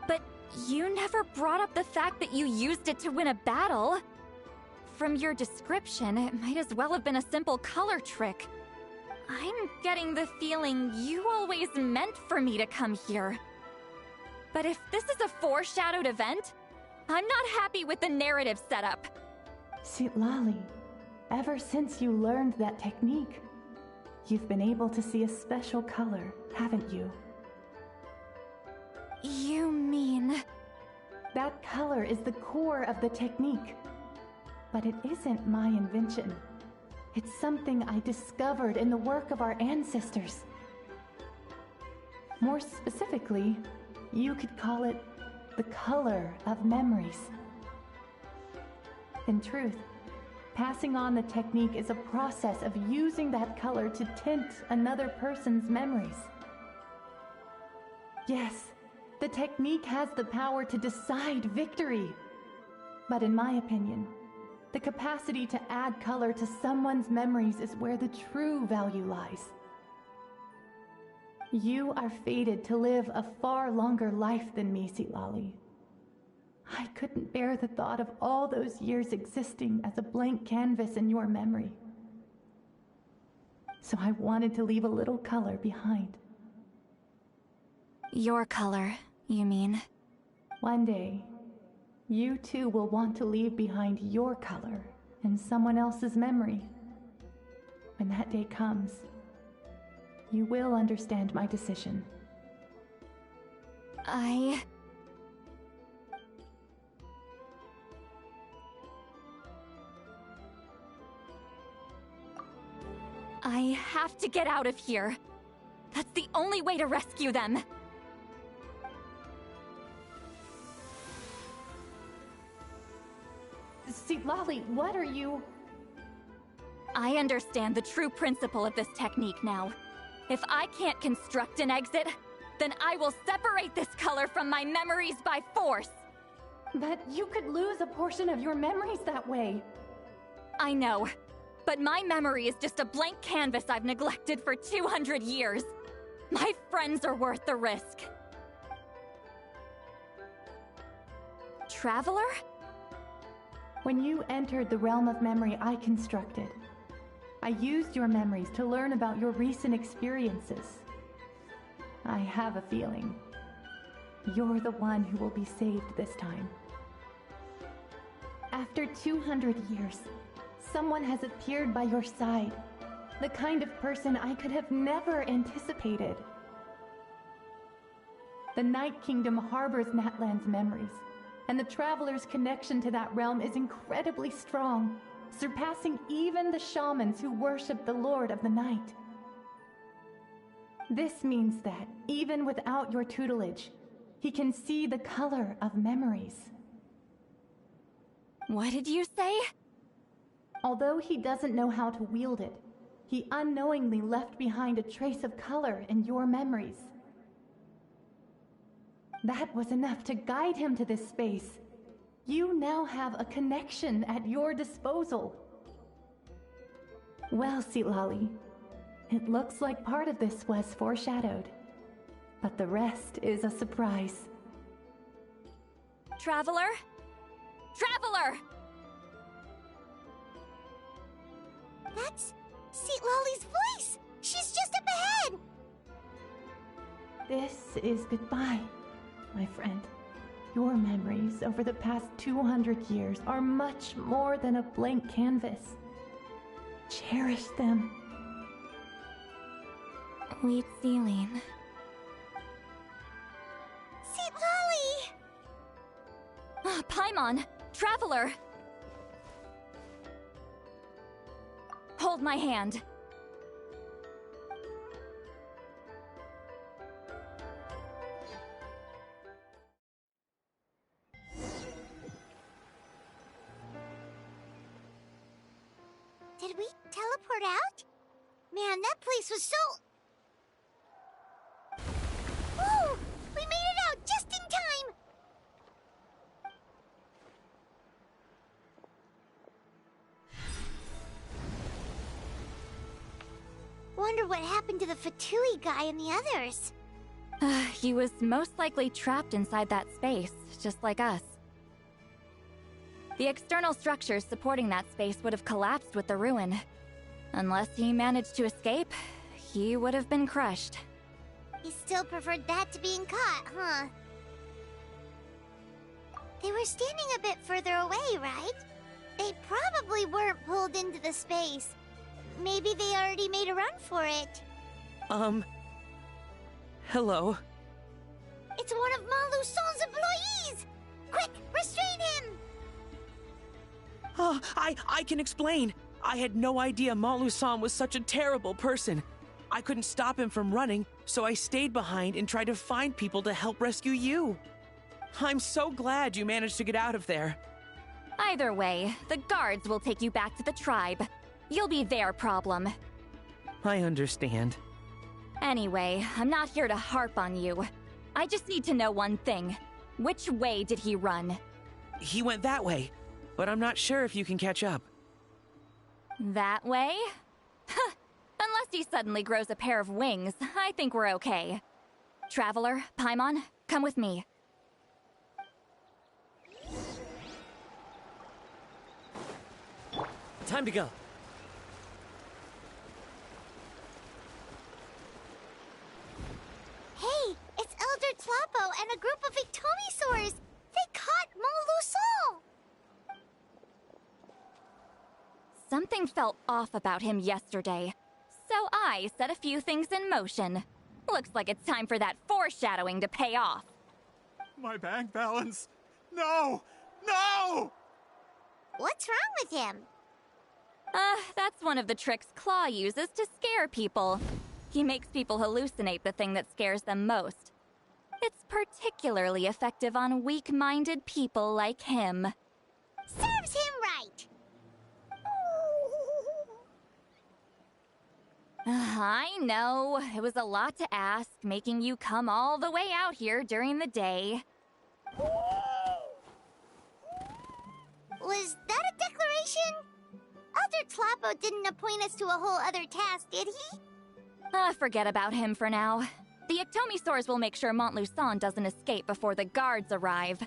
But you never brought up the fact that you used it to win a battle. From your description, it might as well have been a simple color trick. I'm getting the feeling you always meant for me to come here. But if this is a foreshadowed event, I'm not happy with the narrative setup. Citlali, ever since you learned that technique, you've been able to see a special color, haven't you? You mean... That color is the core of the technique. But it isn't my invention. It's something I discovered in the work of our ancestors. More specifically, you could call it the color of memories. In truth, passing on the technique is a process of using that color to tint another person's memories. Yes, the technique has the power to decide victory. But in my opinion, the capacity to add color to someone's memories is where the true value lies. You are fated to live a far longer life than me, Citlali. I couldn't bear the thought of all those years existing as a blank canvas in your memory. So I wanted to leave a little color behind. Your color, you mean? One day, you too will want to leave behind your color in someone else's memory. When that day comes, you will understand my decision. I have to get out of here. That's the only way to rescue them. Citlali, what are you... I understand the true principle of this technique now. If I can't construct an exit, then I will separate this color from my memories by force. But you could lose a portion of your memories that way. I know, but my memory is just a blank canvas I've neglected for 200 years. My friends are worth the risk. Traveler? When you entered the realm of memory I constructed, I used your memories to learn about your recent experiences. I have a feeling you're the one who will be saved this time. After 200 years, someone has appeared by your side, the kind of person I could have never anticipated. The Night Kingdom harbors Natlan's memories, and the Traveler's connection to that realm is incredibly strong, surpassing even the shamans who worship the Lord of the Night. This means that, even without your tutelage, he can see the color of memories. What did you say? Although he doesn't know how to wield it, he unknowingly left behind a trace of color in your memories. That was enough to guide him to this space. You now have a connection at your disposal. Well, Citlali, it looks like part of this was foreshadowed, but the rest is a surprise. Traveler? Traveler! That's Citlali's voice! She's just up ahead! This is goodbye, my friend. Your memories over the past 200 years are much more than a blank canvas. Cherish them. Wheat ceiling. Citlali! Paimon! Traveler! Hold my hand. Did we teleport out? Man, that place was so... Whoa! We made it out just in time! Wonder what happened to the FEU guy and the others. He was most likely trapped inside that space, just like us. The external structures supporting that space would have collapsed with the ruin. Unless he managed to escape, he would have been crushed. He still preferred that to being caught, huh? They were standing a bit further away, right? They probably weren't pulled into the space. Maybe they already made a run for it. Hello? It's one of Maluson's employees! Quick, restrain him! Oh, I can explain. I had no idea Malu-san was such a terrible person. I couldn't stop him from running, so I stayed behind and tried to find people to help rescue you. I'm so glad you managed to get out of there. Either way, the guards will take you back to the tribe. You'll be their problem. I understand. Anyway, I'm not here to harp on you. I just need to know one thing. Which way did he run? He went that way, but I'm not sure if you can catch up. That way? Huh. Unless he suddenly grows a pair of wings, I think we're okay. Traveler, Paimon, come with me. Time to go. Hey, it's Elder Tlapo and a group of Ictomisaurs! They caught Malu-san! Something felt off about him yesterday, so I set a few things in motion. Looks like it's time for that foreshadowing to pay off. My bank balance! No! No! What's wrong with him? That's one of the tricks Claw uses to scare people. He makes people hallucinate the thing that scares them most. It's particularly effective on weak-minded people like him. Serves him right! I know, it was a lot to ask, making you come all the way out here during the day. Was that a declaration? Elder Tlapo didn't appoint us to a whole other task, did he? Forget about him for now. The Ictomisaurs will make sure Montluçon doesn't escape before the guards arrive.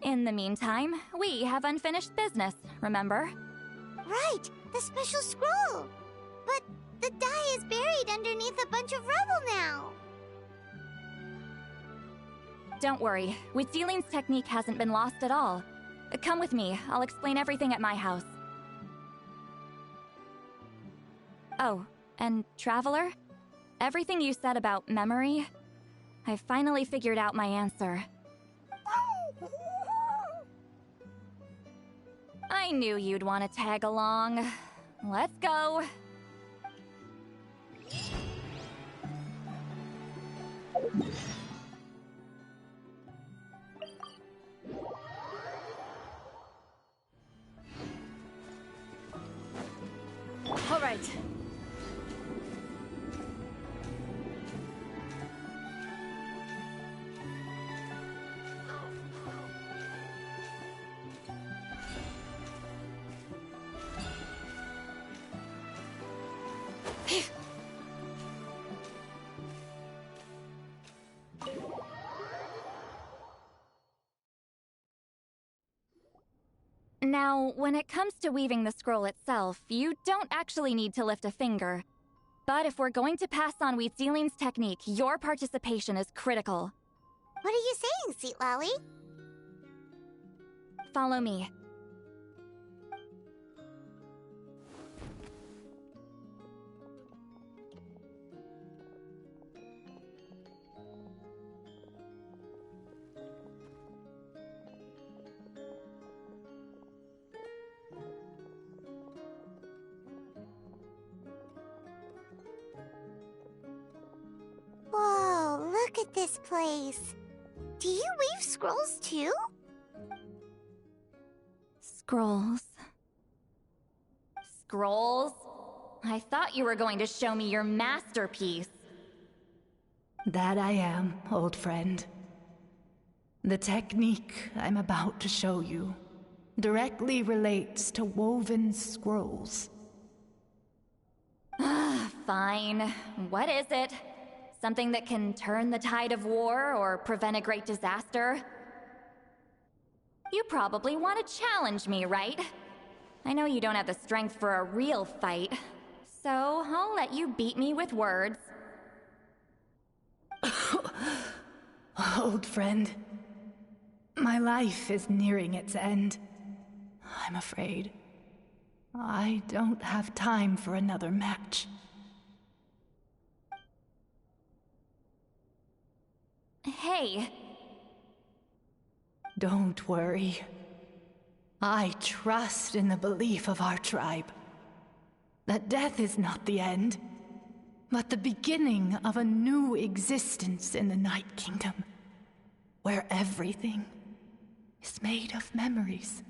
In the meantime, we have unfinished business, remember? Right, the special scroll! But the die is buried underneath a bunch of rubble now! Don't worry, Weirdo's technique hasn't been lost at all. Come with me, I'll explain everything at my house. Oh, and Traveler? Everything you said about memory, I finally figured out my answer. I knew you'd want to tag along. Let's go. All right. Now, when it comes to weaving the scroll itself, you don't actually need to lift a finger. But if we're going to pass on Weirdo's technique, your participation is critical. What are you saying, Sweet Lolly? Follow me. Whoa, look at this place. Do you weave scrolls too? Scrolls. Scrolls? I thought you were going to show me your masterpiece. That I am, old friend. The technique I'm about to show you directly relates to woven scrolls. Fine. What is it? Something that can turn the tide of war or prevent a great disaster? You probably want to challenge me, right? I know you don't have the strength for a real fight, so I'll let you beat me with words. Old friend, my life is nearing its end. I'm afraid I don't have time for another match. Hey. Don't worry. I trust in the belief of our tribe that death is not the end, but the beginning of a new existence in the Night Kingdom, where everything is made of memories.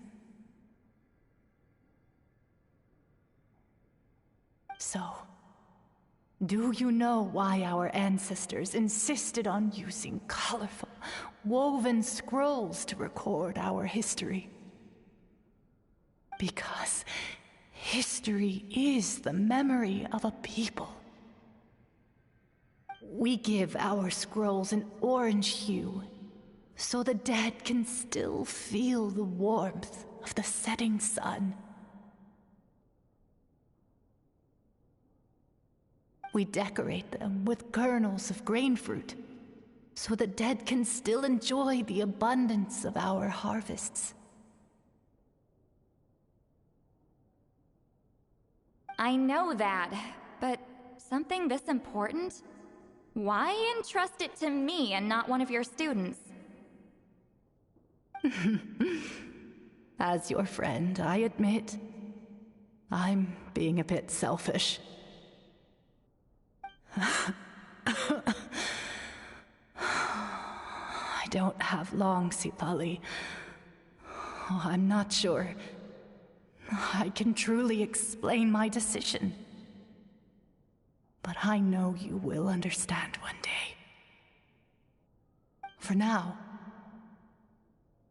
So, do you know why our ancestors insisted on using colorful, woven scrolls to record our history? Because history is the memory of a people. We give our scrolls an orange hue, so the dead can still feel the warmth of the setting sun. We decorate them with kernels of grain fruit, so the dead can still enjoy the abundance of our harvests. I know that, but something this important? Why entrust it to me and not one of your students? As your friend, I admit, I'm being a bit selfish. I don't have long, Sipali. I'm not sure I can truly explain my decision. But I know you will understand one day. For now,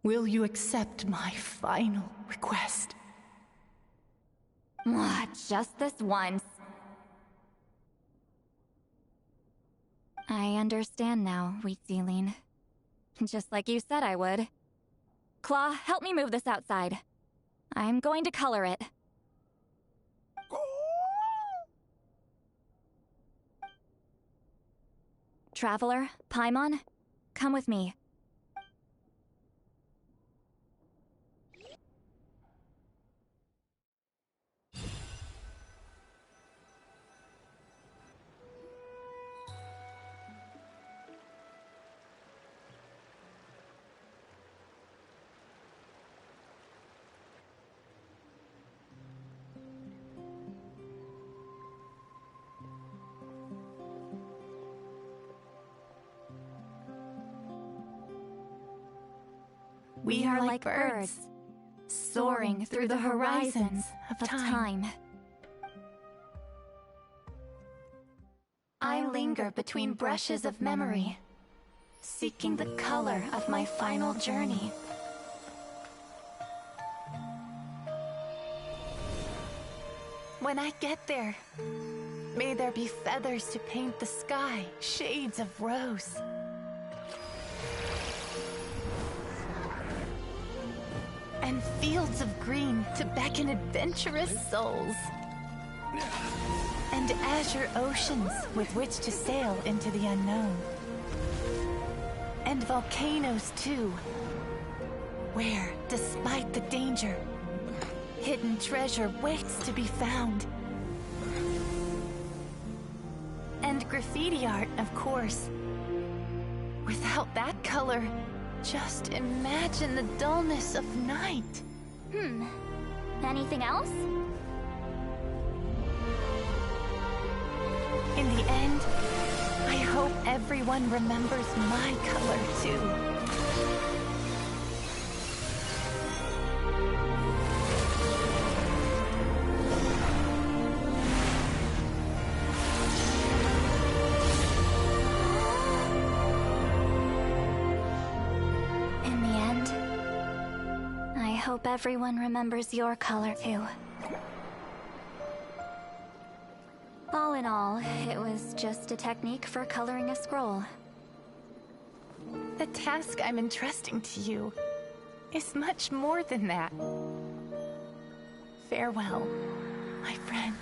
will you accept my final request? Just this once. I understand now, Weirdo. Just like you said I would. Claw, help me move this outside. I'm going to color it. Traveler, Paimon, come with me. We are like birds, soaring through the horizons of time. I linger between brushes of memory, seeking the color of my final journey. When I get there, may there be feathers to paint the sky, shades of rose. And fields of green to beckon adventurous souls. And azure oceans with which to sail into the unknown. And volcanoes too, where, despite the danger, hidden treasure waits to be found. And graffiti art, of course. Without that color, just imagine the dullness of night. Anything else? In the end, I hope everyone remembers my color too. hope everyone remembers your color too. All in all, it was just a technique for coloring a scroll. The task I'm entrusting to you is much more than that. Farewell, my friend.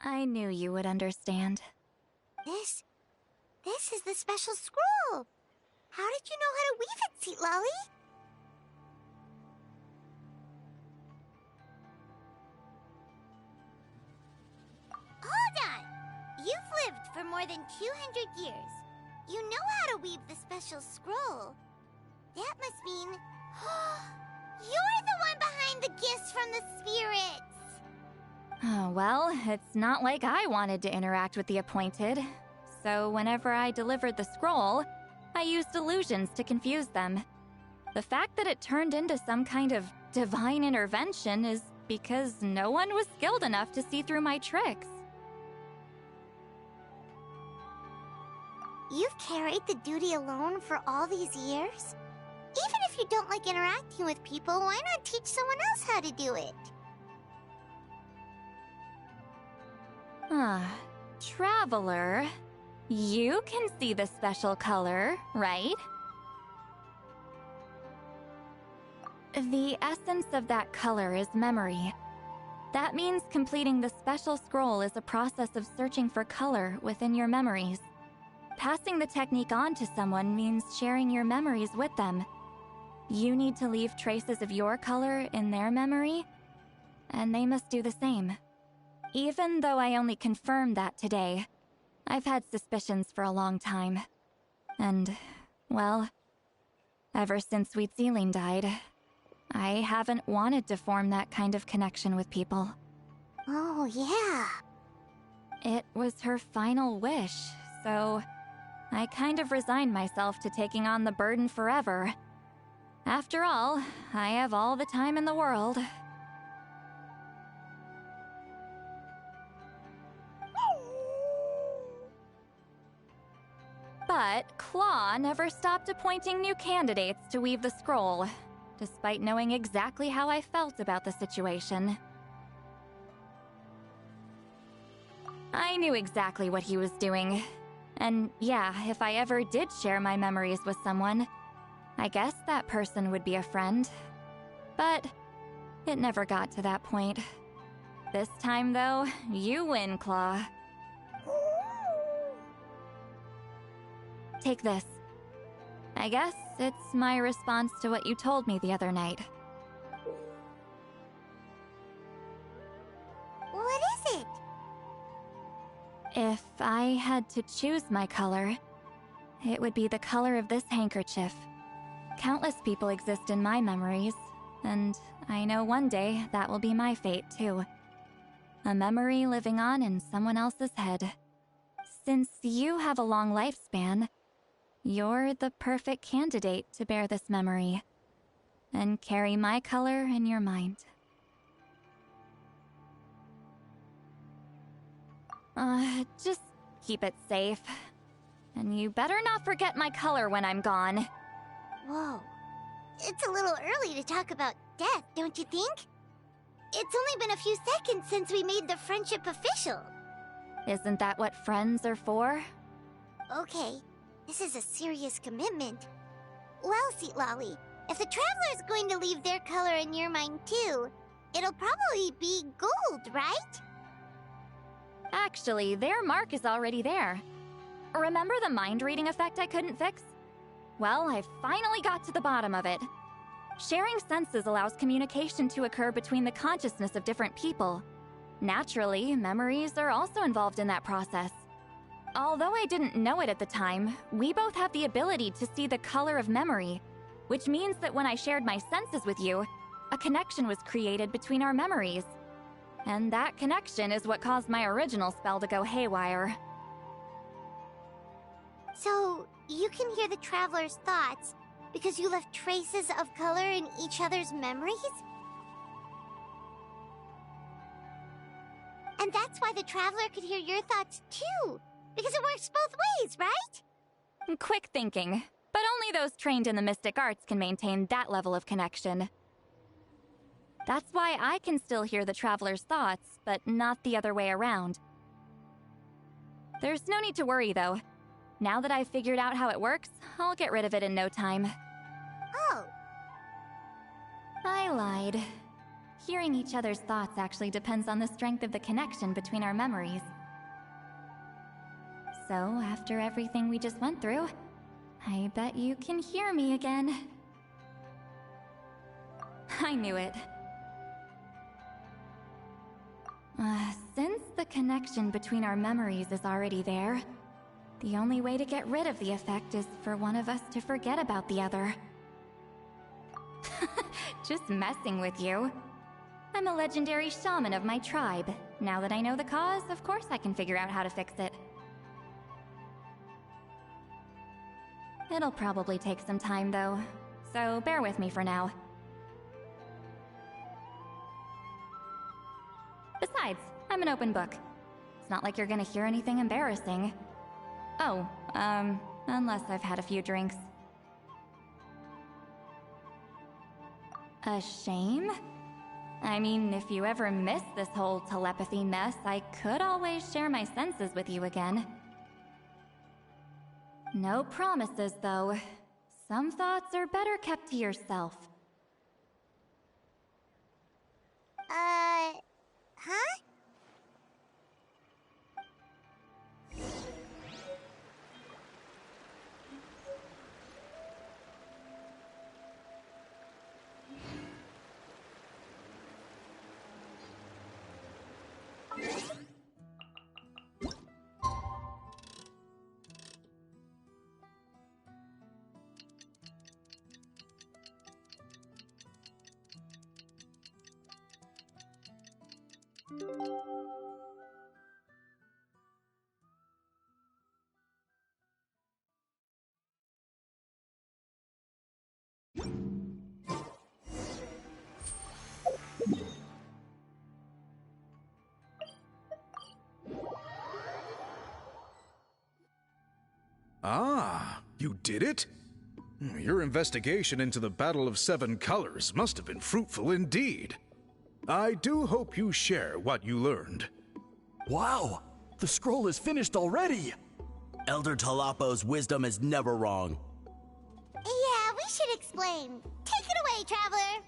I knew you would understand. This is the special scroll. How did you know how to weave it, Sweet Lolly? Hold on! You've lived for more than 200 years. You know how to weave the special scroll. That must mean... you're the one behind the gifts from the spirits! Oh, well, it's not like I wanted to interact with the appointed. So whenever I delivered the scroll, I used illusions to confuse them. The fact that it turned into some kind of divine intervention is because no one was skilled enough to see through my tricks. You've carried the duty alone for all these years? Even if you don't like interacting with people, why not teach someone else how to do it? Traveler, you can see the special color, right? The essence of that color is memory. That means completing the special scroll is a process of searching for color within your memories. Passing the technique on to someone means sharing your memories with them. You need to leave traces of your color in their memory, and they must do the same. Even though I only confirmed that today, I've had suspicions for a long time. And, well, ever since Sweet Celine died, I haven't wanted to form that kind of connection with people. Oh, yeah. It was her final wish, so I kind of resigned myself to taking on the burden forever. After all, I have all the time in the world. But Claw never stopped appointing new candidates to weave the scroll, despite knowing exactly how I felt about the situation. I knew exactly what he was doing. And yeah, if I ever did share my memories with someone, I guess that person would be a friend. But it never got to that point. This time, though, you win, Claw. Take this. I guess it's my response to what you told me the other night. What is it? If I had to choose my color, it would be the color of this handkerchief. Countless people exist in my memories, and I know one day that will be my fate too. A memory living on in someone else's head. Since you have a long lifespan, you're the perfect candidate to bear this memory and carry my color in your mind. Just keep it safe. And you better not forget my color when I'm gone. Whoa. It's a little early to talk about death, don't you think? It's only been a few seconds since we made the friendship official. Isn't that what friends are for? Okay, this is a serious commitment. Well, Sweet Lolly, if the Traveler's going to leave their color in your mind too, it'll probably be gold, right? Actually, their mark is already there. Remember the mind-reading effect I couldn't fix? Well, I finally got to the bottom of it. Sharing senses allows communication to occur between the consciousness of different people. Naturally, memories are also involved in that process. Although I didn't know it at the time, we both have the ability to see the color of memory, which means that when I shared my senses with you, a connection was created between our memories. And that connection is what caused my original spell to go haywire. So, you can hear the traveler's thoughts because you left traces of color in each other's memories? And that's why the traveler could hear your thoughts too, because it works both ways, right? Quick thinking, but only those trained in the mystic arts can maintain that level of connection. That's why I can still hear the traveler's thoughts, but not the other way around. There's no need to worry, though. Now that I've figured out how it works, I'll get rid of it in no time. Oh. I lied. Hearing each other's thoughts actually depends on the strength of the connection between our memories. So, after everything we just went through, I bet you can hear me again. I knew it. Since the connection between our memories is already there, the only way to get rid of the effect is for one of us to forget about the other. Just messing with you. I'm a legendary shaman of my tribe. Now that I know the cause, of course I can figure out how to fix it. It'll probably take some time, though, so bear with me for now. Besides, I'm an open book. It's not like you're gonna hear anything embarrassing. Oh, unless I've had a few drinks. A shame? I mean, if you ever miss this whole telepathy mess, I could always share my senses with you again. No promises, though. Some thoughts are better kept to yourself. Huh? Ah, you did it? Your investigation into the Battle of Seven Colors must have been fruitful indeed. I do hope you share what you learned. Wow! The scroll is finished already! Elder Talapo's wisdom is never wrong. Yeah, we should explain. Take it away, Traveler!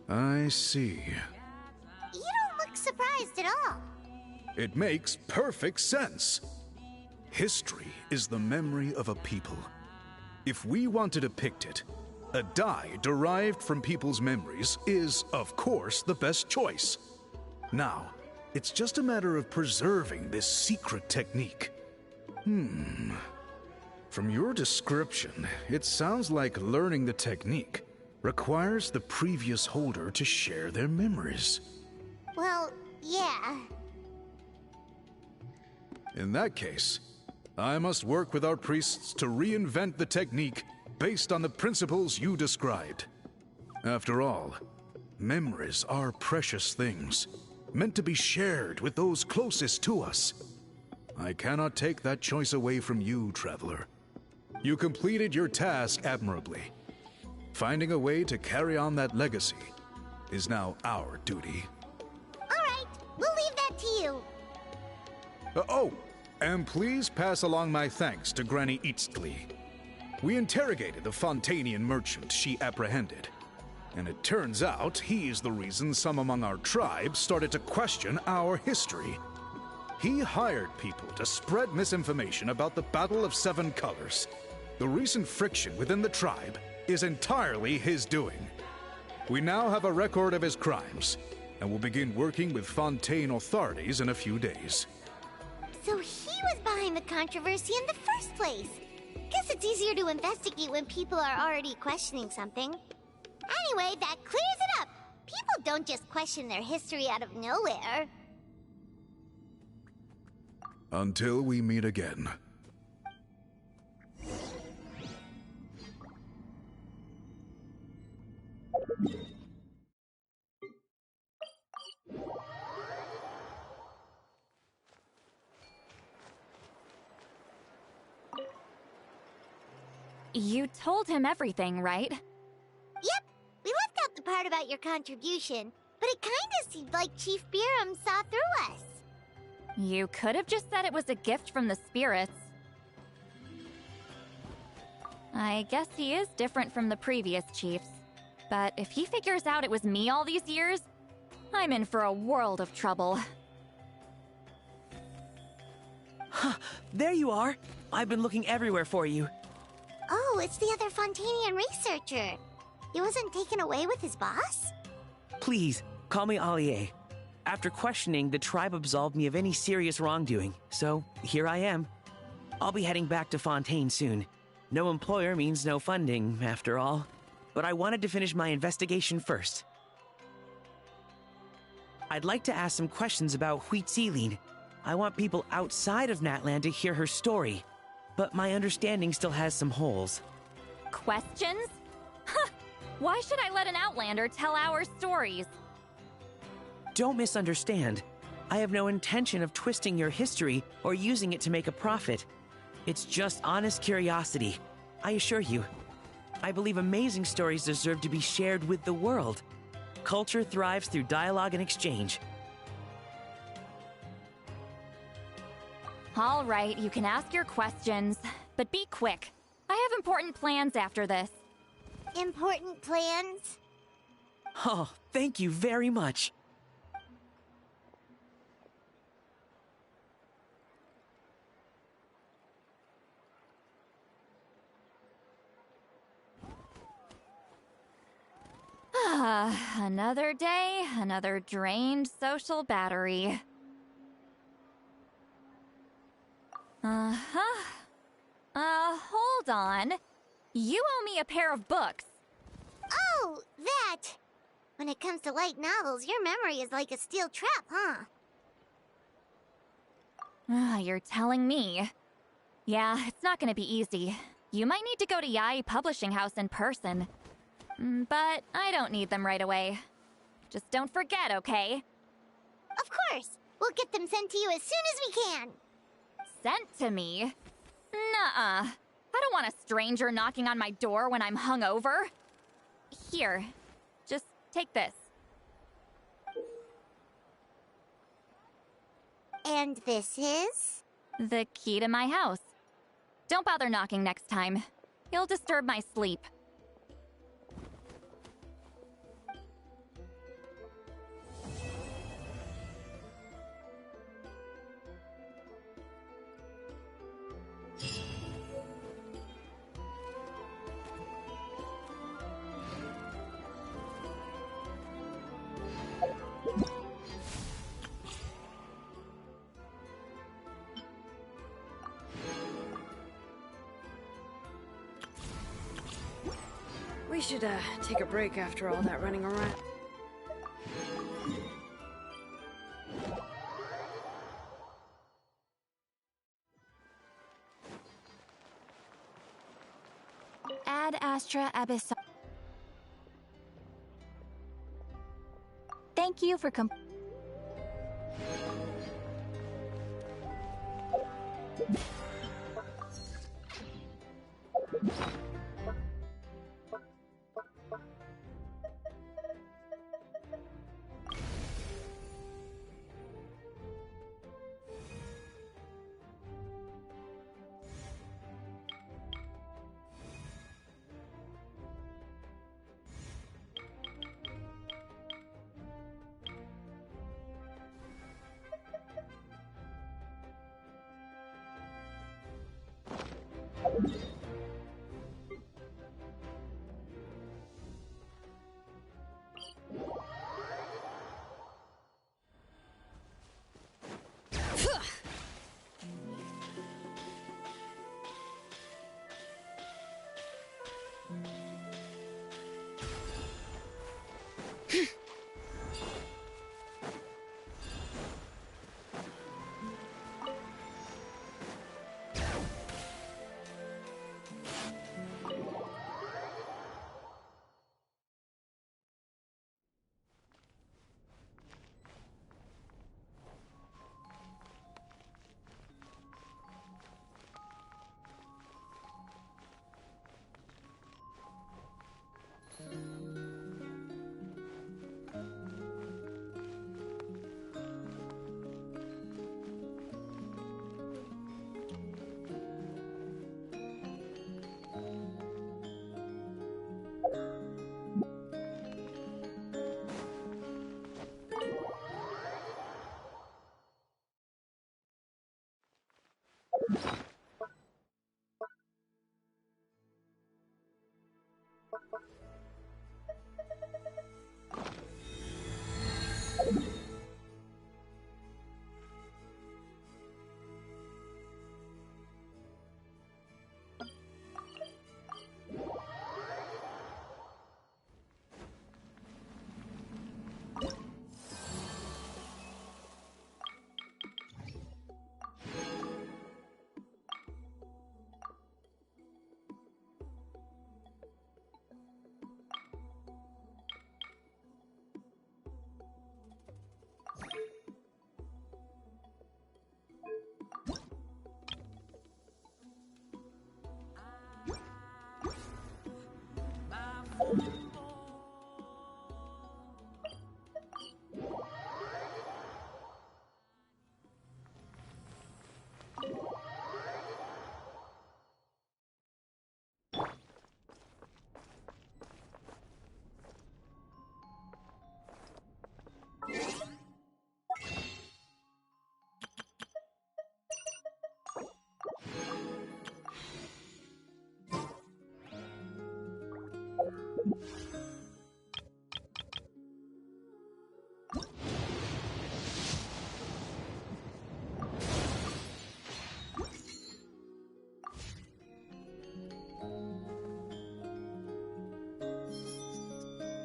I see. You don't look surprised at all. It makes perfect sense. History is the memory of a people. If we want to depict it, a dye derived from people's memories is, of course, the best choice. Now, it's just a matter of preserving this secret technique. From your description, it sounds like learning the technique requires the previous holder to share their memories. Well, yeah. In that case, I must work with our priests to reinvent the technique based on the principles you described. After all, memories are precious things, meant to be shared with those closest to us. I cannot take that choice away from you, Traveler. You completed your task admirably. Finding a way to carry on that legacy is now our duty. All right, we'll leave that to you. Oh, and please pass along my thanks to Granny Eastly. We interrogated the Fontanian merchant she apprehended, and it turns out he's the reason some among our tribe started to question our history. He hired people to spread misinformation about the Battle of Seven Colors. The recent friction within the tribe is entirely his doing. We now have a record of his crimes, and will begin working with Fontaine authorities in a few days. So he was behind the controversy in the first place. Guess it's easier to investigate when people are already questioning something. Anyway, that clears it up. People don't just question their history out of nowhere. Until we meet again. You told him everything, right? Yep. We left out the part about your contribution, but it kinda seemed like Chief Biram saw through us. You could have just said it was a gift from the spirits. I guess he is different from the previous chiefs. But if he figures out it was me all these years, I'm in for a world of trouble. Huh, there you are. I've been looking everywhere for you. Oh, it's the other Fontanian researcher. He wasn't taken away with his boss? Please, call me Allier. After questioning, the tribe absolved me of any serious wrongdoing, so here I am. I'll be heading back to Fontaine soon. No employer means no funding, after all. But I wanted to finish my investigation first. I'd like to ask some questions about Huitziline. I want people outside of Natlan to hear her story, but my understanding still has some holes. Questions? Huh! Why should I let an Outlander tell our stories? Don't misunderstand. I have no intention of twisting your history or using it to make a profit. It's just honest curiosity, I assure you. I believe amazing stories deserve to be shared with the world. Culture thrives through dialogue and exchange. All right, you can ask your questions, but be quick. I have important plans after this. Important plans? Oh, thank you very much. Another day, another drained social battery. Hold on. You owe me a pair of books. Oh, that! When it comes to light novels, your memory is like a steel trap, huh? You're telling me. Yeah, it's not gonna be easy. You might need to go to Yae Publishing House in person. But I don't need them right away. Just don't forget, okay? Of course! We'll get them sent to you as soon as we can! Sent to me? Nuh-uh. I don't want a stranger knocking on my door when I'm hungover. Here, just take this. And this is? The key to my house. Don't bother knocking next time. You'll disturb my sleep. We should, take a break after all that running around. Ad Astra Abyss. Thank you for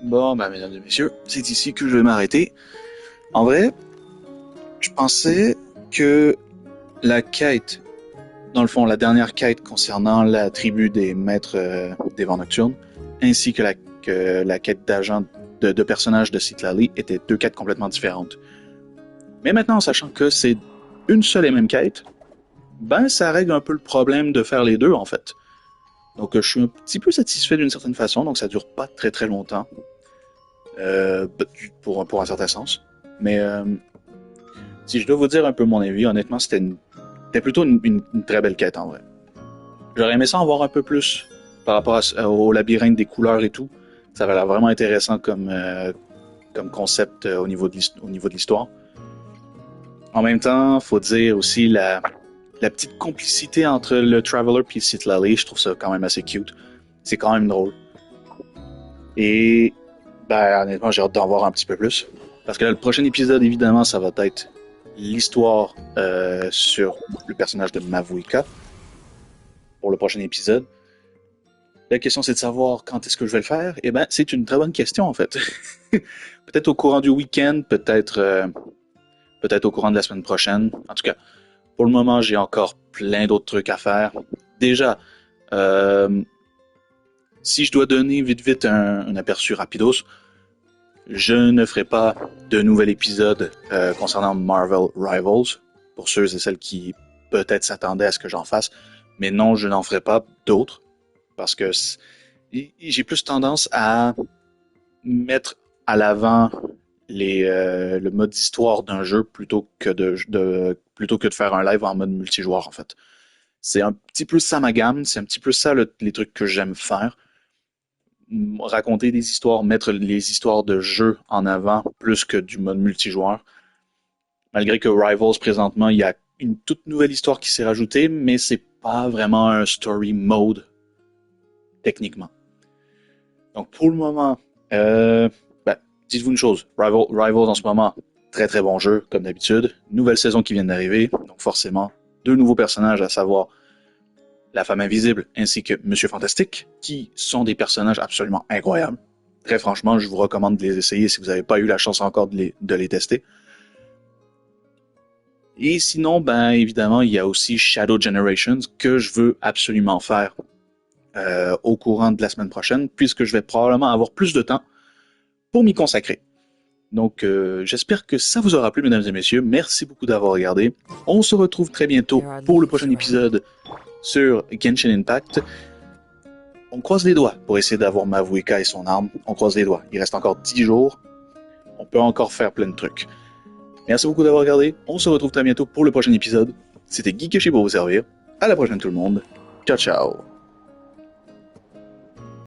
Bon, bah, mesdames et messieurs, c'est ici que je vais m'arrêter. En vrai, je pensais que la quête, dans le fond, la dernière quête concernant la tribu des maîtres des vents nocturnes, ainsi que la quête d'agent de personnages de Citlali étaient deux quêtes complètement différentes. Mais maintenant, en sachant que c'est une seule et même quête, ben, ça règle un peu le problème de faire les deux, en fait. Donc, je suis un petit peu satisfait d'une certaine façon, donc ça dure pas très très longtemps. Pour un certain sens. Mais si je dois vous dire un peu mon avis, honnêtement, c'était plutôt une très belle quête en vrai. J'aurais aimé ça en voir un peu plus par rapport au labyrinthe des couleurs et tout. Ça avait l'air vraiment intéressant comme concept au niveau de l'histoire. En même temps, faut dire aussi la petite complicité entre le Traveler et Citlali, je trouve ça quand même assez cute. C'est quand même drôle. Et ben, honnêtement, j'ai hâte d'en voir un petit peu plus. Parce que là, le prochain épisode, évidemment, ça va être l'histoire sur le personnage de Mavuika. Pour le prochain épisode. La question, c'est de savoir quand est-ce que je vais le faire. Eh ben, c'est une très bonne question, en fait. Peut-être au courant du week-end, peut-être au courant de la semaine prochaine. En tout cas, pour le moment, j'ai encore plein d'autres trucs à faire. Déjà, si je dois donner vite un aperçu rapidos, je ne ferai pas de nouvel épisode concernant Marvel Rivals, pour ceux et celles qui peut-être s'attendaient à ce que j'en fasse. Mais non, je n'en ferai pas d'autres, parce que j'ai plus tendance à mettre à l'avant le mode d'histoire d'un jeu plutôt que de faire un live en mode multijoueur, en fait. C'est un petit peu ça ma gamme, c'est un petit peu ça les trucs que j'aime faire. Raconter des histoires, mettre les histoires de jeu en avant plus que du mode multijoueur. Malgré que Rivals, présentement, il y a une toute nouvelle histoire qui s'est rajoutée, mais c'est pas vraiment un story mode, techniquement. Donc, pour le moment, dites-vous une chose, Rivals en ce moment, très très bon jeu, comme d'habitude. Nouvelle saison qui vient d'arriver, donc forcément, deux nouveaux personnages, à savoir la femme invisible ainsi que Monsieur Fantastique, qui sont des personnages absolument incroyables. Très franchement, je vous recommande de les essayer si vous n'avez pas eu la chance encore de les tester. Et sinon, ben évidemment, il y a aussi Shadow Generations que je veux absolument faire au courant de la semaine prochaine, puisque je vais probablement avoir plus de temps pour m'y consacrer. Donc, j'espère que ça vous aura plu, mesdames et messieurs. Merci beaucoup d'avoir regardé. On se retrouve très bientôt pour le prochain épisode sur Genshin Impact. On croise les doigts pour essayer d'avoir Mavuika et son arme. On croise les doigts. Il reste encore 10 jours. On peut encore faire plein de trucs. Merci beaucoup d'avoir regardé. On se retrouve très bientôt pour le prochain épisode. C'était GeekYoshii pour vous servir. À la prochaine tout le monde. Ciao ciao.